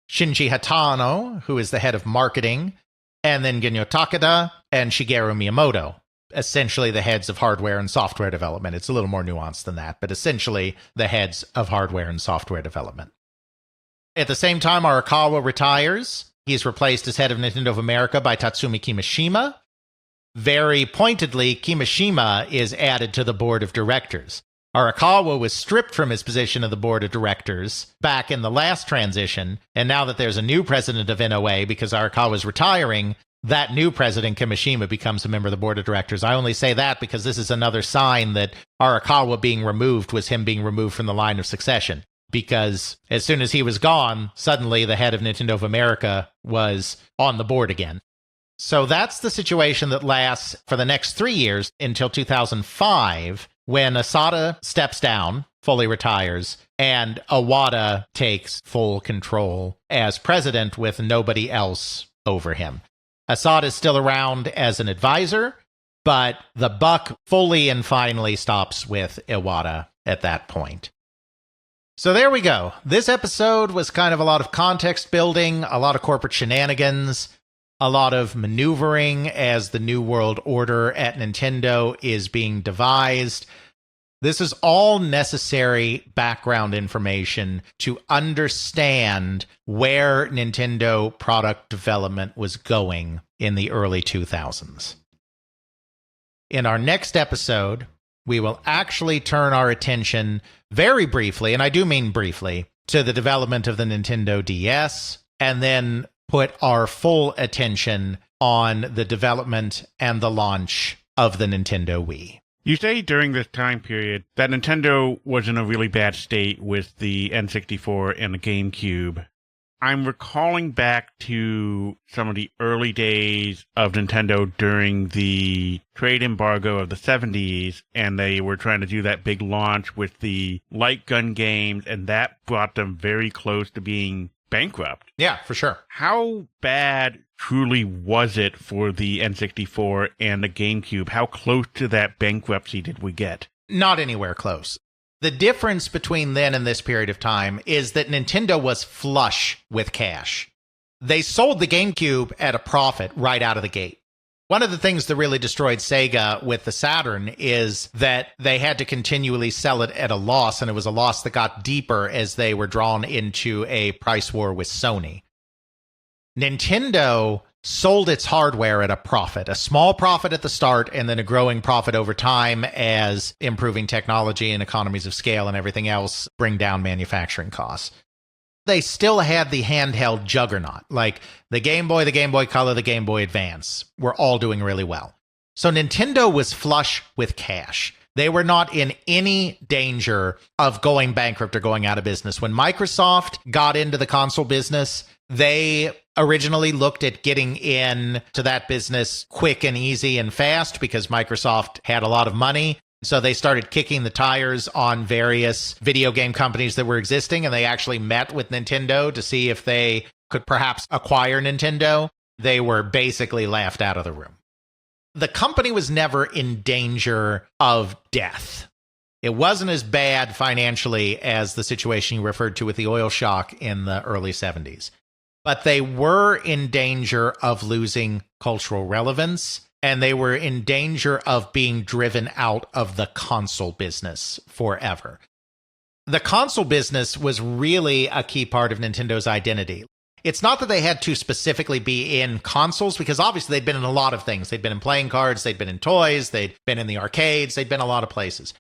Shinji Hatano, who is the head of marketing. And then Genyo Takeda and Shigeru Miyamoto, essentially the heads of hardware and software development. It's a little more nuanced than that, but essentially the heads of hardware and software development. At the same time, Arakawa retires. He's replaced as head of Nintendo of America by Tatsumi Kimishima. Very pointedly, Kimishima is added to the board of directors. Arakawa was stripped from his position of the board of directors back in the last transition, and now that there's a new president of NOA, because Arakawa's retiring, that new president, Kimishima, becomes a member of the board of directors. I only say that because this is another sign that Arakawa being removed was him being removed from the line of succession, because as soon as he was gone, suddenly the head of Nintendo of America was on the board again. So that's the situation that lasts for the next 3 years until 2005, when Asada steps down, fully retires, and Iwata takes full control as president with nobody else over him. Asada is still around as an advisor, but the buck fully and finally stops with Iwata at that point. So there we go. This episode was kind of a lot of context building, a lot of corporate shenanigans, a lot of maneuvering as the New World Order at Nintendo is being devised. This is all necessary background information to understand where Nintendo product development was going in the early 2000s. In our next episode, we will actually turn our attention very briefly, and I do mean briefly, to the development of the Nintendo DS, and then put our full attention on the development and the launch of the Nintendo Wii. You say during this time period that Nintendo was in a really bad state with the N64 and the GameCube. I'm recalling back to some of the early days of Nintendo during the trade embargo of the 70s, and they were trying to do that big launch with the light gun games, and that brought them very close to being bankrupt. Yeah, for sure. How bad truly was it for the N64 and the GameCube? How close to that bankruptcy did we get? Not anywhere close. The difference between then and this period of time is that Nintendo was flush with cash. They sold the GameCube at a profit right out of the gate. One of the things that really destroyed Sega with the Saturn is that they had to continually sell it at a loss, and it was a loss that got deeper as they were drawn into a price war with Sony. Nintendo sold its hardware at a profit, a small profit at the start, and then a growing profit over time as improving technology and economies of scale and everything else bring down manufacturing costs. They still had the handheld juggernaut, like the Game Boy Color, the Game Boy Advance, were all doing really well. So Nintendo was flush with cash. They were not in any danger of going bankrupt or going out of business. When Microsoft got into the console business, they originally looked at getting in to that business quick and easy and fast because Microsoft had a lot of money. So they started kicking the tires on various video game companies that were existing, and they actually met with Nintendo to see if they could perhaps acquire Nintendo. They were basically laughed out of the room. The company was never in danger of death. It wasn't as bad financially as the situation you referred to with the oil shock in the early 70s. But they were in danger of losing cultural relevance, and they were in danger of being driven out of the console business forever. the console business was really a key part of Nintendo's identity. It's not that they had to specifically be in consoles, because obviously they'd been in a lot of things. They'd been in playing cards, they'd been in toys, they'd been in the arcades, they'd been a lot of places.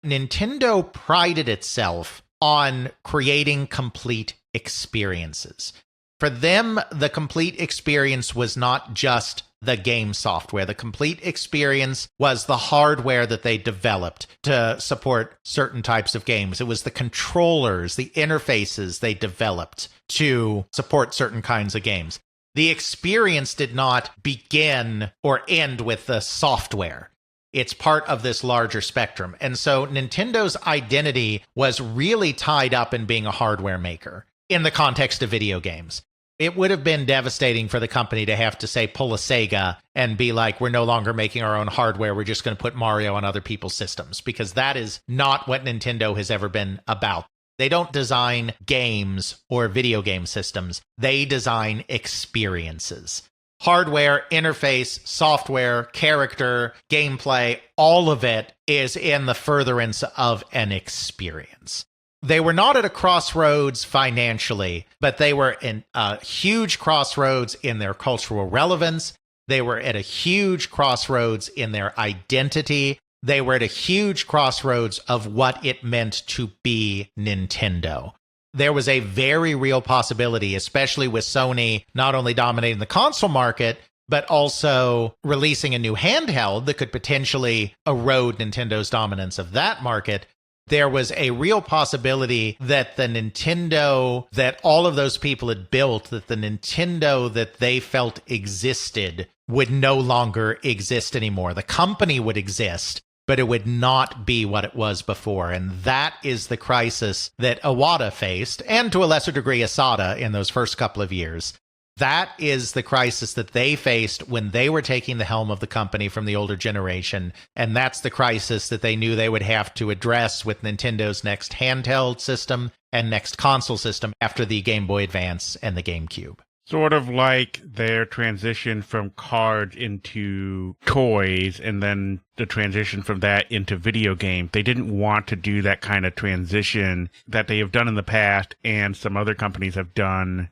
Nintendo prided itself on creating complete experiences. For them, the complete experience was not just the game software. The complete experience was the hardware that they developed to support certain types of games. It was the controllers, the interfaces they developed to support certain kinds of games. The experience did not begin or end with the software. It's part of this larger spectrum. And so Nintendo's identity was really tied up in being a hardware maker in the context of video games. It would have been devastating for the company to have to, say, pull a Sega and be like, we're no longer making our own hardware, we're just going to put Mario on other people's systems, because that is not what Nintendo has ever been about. They don't design games or video game systems. They design experiences. Hardware, interface, software, character, gameplay, all of it is in the furtherance of an experience. They were not at a crossroads financially, but they were in a huge crossroads in their cultural relevance. They were at a huge crossroads in their identity. They were at a huge crossroads of what it meant to be Nintendo. There was a very real possibility, especially with Sony not only dominating the console market, but also releasing a new handheld that could potentially erode Nintendo's dominance of that market. There was a real possibility that the Nintendo that all of those people had built, that the Nintendo that they felt existed, would no longer exist anymore. The company would exist, but it would not be what it was before. And that is the crisis that Iwata faced, and to a lesser degree Asada, in those first couple of years. That is the crisis that they faced when they were taking the helm of the company from the older generation. And that's the crisis that they knew they would have to address with Nintendo's next handheld system and next console system after the Game Boy Advance and the GameCube. Sort of like their transition from cards into toys and then the transition from that into video games. They didn't want to do that kind of transition that they have done in the past and some other companies have done,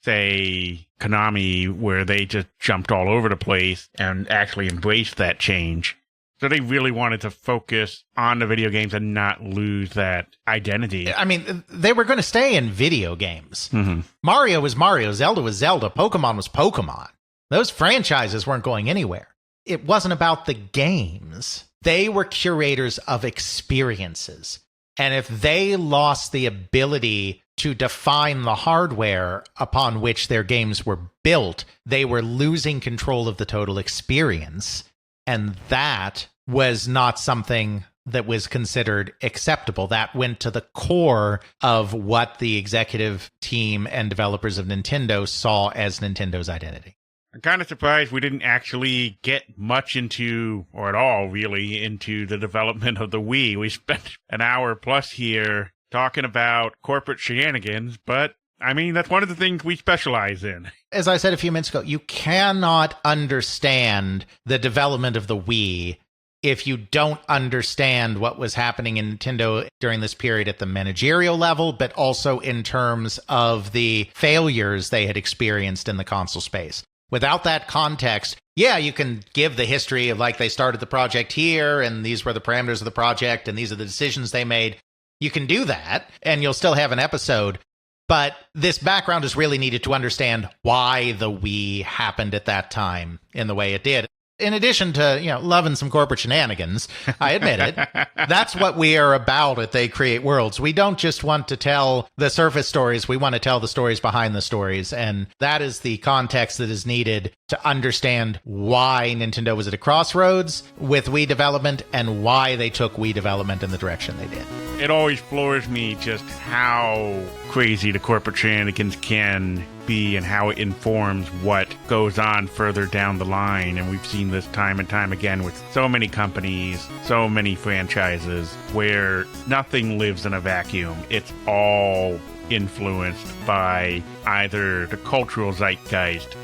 say Konami, where they just jumped all over the place and actually embraced that change. So they really wanted to focus on the video games and not lose that identity. I mean, they were going to stay in video games. Mm-hmm. Mario was Mario, Zelda was Zelda, Pokemon was Pokemon. Those franchises weren't going anywhere. It wasn't about the games. They were curators of experiences. And if they lost the ability to define the hardware upon which their games were built, they were losing control of the total experience. And that was not something that was considered acceptable. That went to the core of what the executive team and developers of Nintendo saw as Nintendo's identity. I'm kind of surprised we didn't actually get much into, or at all really, into the development of the Wii. We spent an hour plus here talking about corporate shenanigans, but I mean, that's one of the things we specialize in. As I said a few minutes ago, you cannot understand the development of the Wii if you don't understand what was happening in Nintendo during this period at the managerial level, but also in terms of the failures they had experienced in the console space. Without that context, yeah, you can give the history of like they started the project here, and these were the parameters of the project, and these are the decisions they made. You can do that, and you'll still have an episode. But this background is really needed to understand why the Wii happened at that time in the way it did. In addition to, loving some corporate shenanigans, I admit it, that's what we are about at They Create Worlds. We don't just want to tell the surface stories. We want to tell the stories behind the stories. And that is the context that is needed to understand why Nintendo was at a crossroads with Wii development and why they took Wii development in the direction they did. It always floors me just how crazy the corporate shenanigans can be and how it informs what goes on further down the line. And we've seen this time and time again with so many companies, so many franchises, where nothing lives in a vacuum. It's all influenced by either the cultural zeitgeist,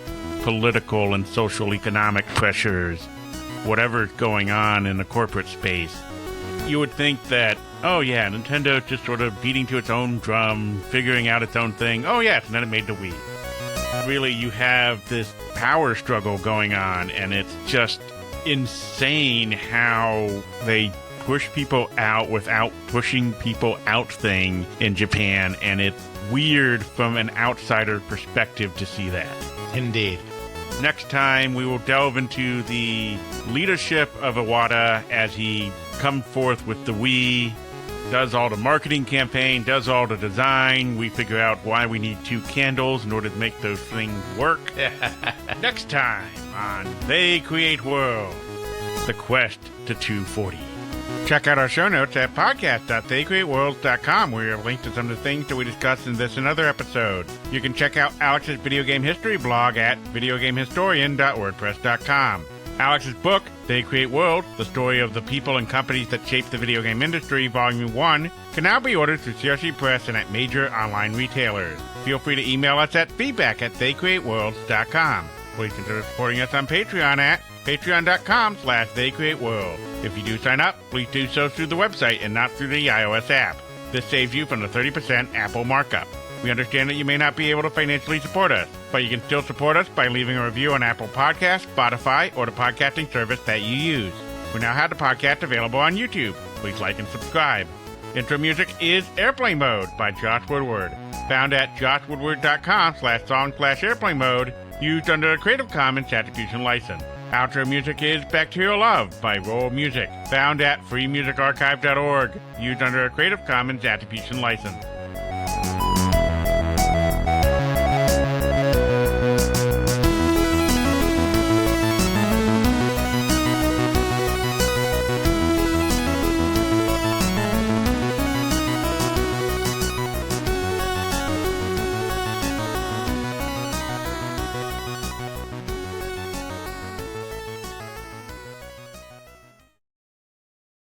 political and social economic pressures, whatever's going on in the corporate space. You would think that, oh yeah, Nintendo's just sort of beating to its own drum, figuring out its own thing. Oh yes, and then it made the Wii. Really, you have this power struggle going on, and it's just insane how they push people out without pushing people out thing in Japan, and it's weird from an outsider perspective to see that. Indeed. Next time, we will delve into the leadership of Iwata as he comes forth with the Wii, does all the marketing campaign, does all the design. We figure out why we need 2 candles in order to make those things work. Next time on They Create World, the quest to 240. Check out our show notes at podcast.theycreateworlds.com, where you have links to some of the things that we discussed in this and other episodes. You can check out Alex's video game history blog at videogamehistorian.wordpress.com. Alex's book, They Create Worlds, the story of the people and companies that shaped the video game industry, Volume 1, can now be ordered through CRC Press and at major online retailers. Feel free to email us at feedback@theycreateworlds.com. Please consider supporting us on Patreon at patreon.com/theycreateworld. If you do sign up, please do so through the website and not through the iOS app. This saves you from the 30% Apple markup. We understand that you may not be able to financially support us, but you can still support us by leaving a review on Apple Podcasts, Spotify, or the podcasting service that you use. We now have the podcast available on YouTube. Please like and subscribe. Intro music is Airplane Mode by Josh Woodward, found at joshwoodward.com/song/airplane mode, used under a Creative Commons Attribution license. Outro music is Bacterial Love by Roll Music, found at freemusicarchive.org, used under a Creative Commons Attribution license.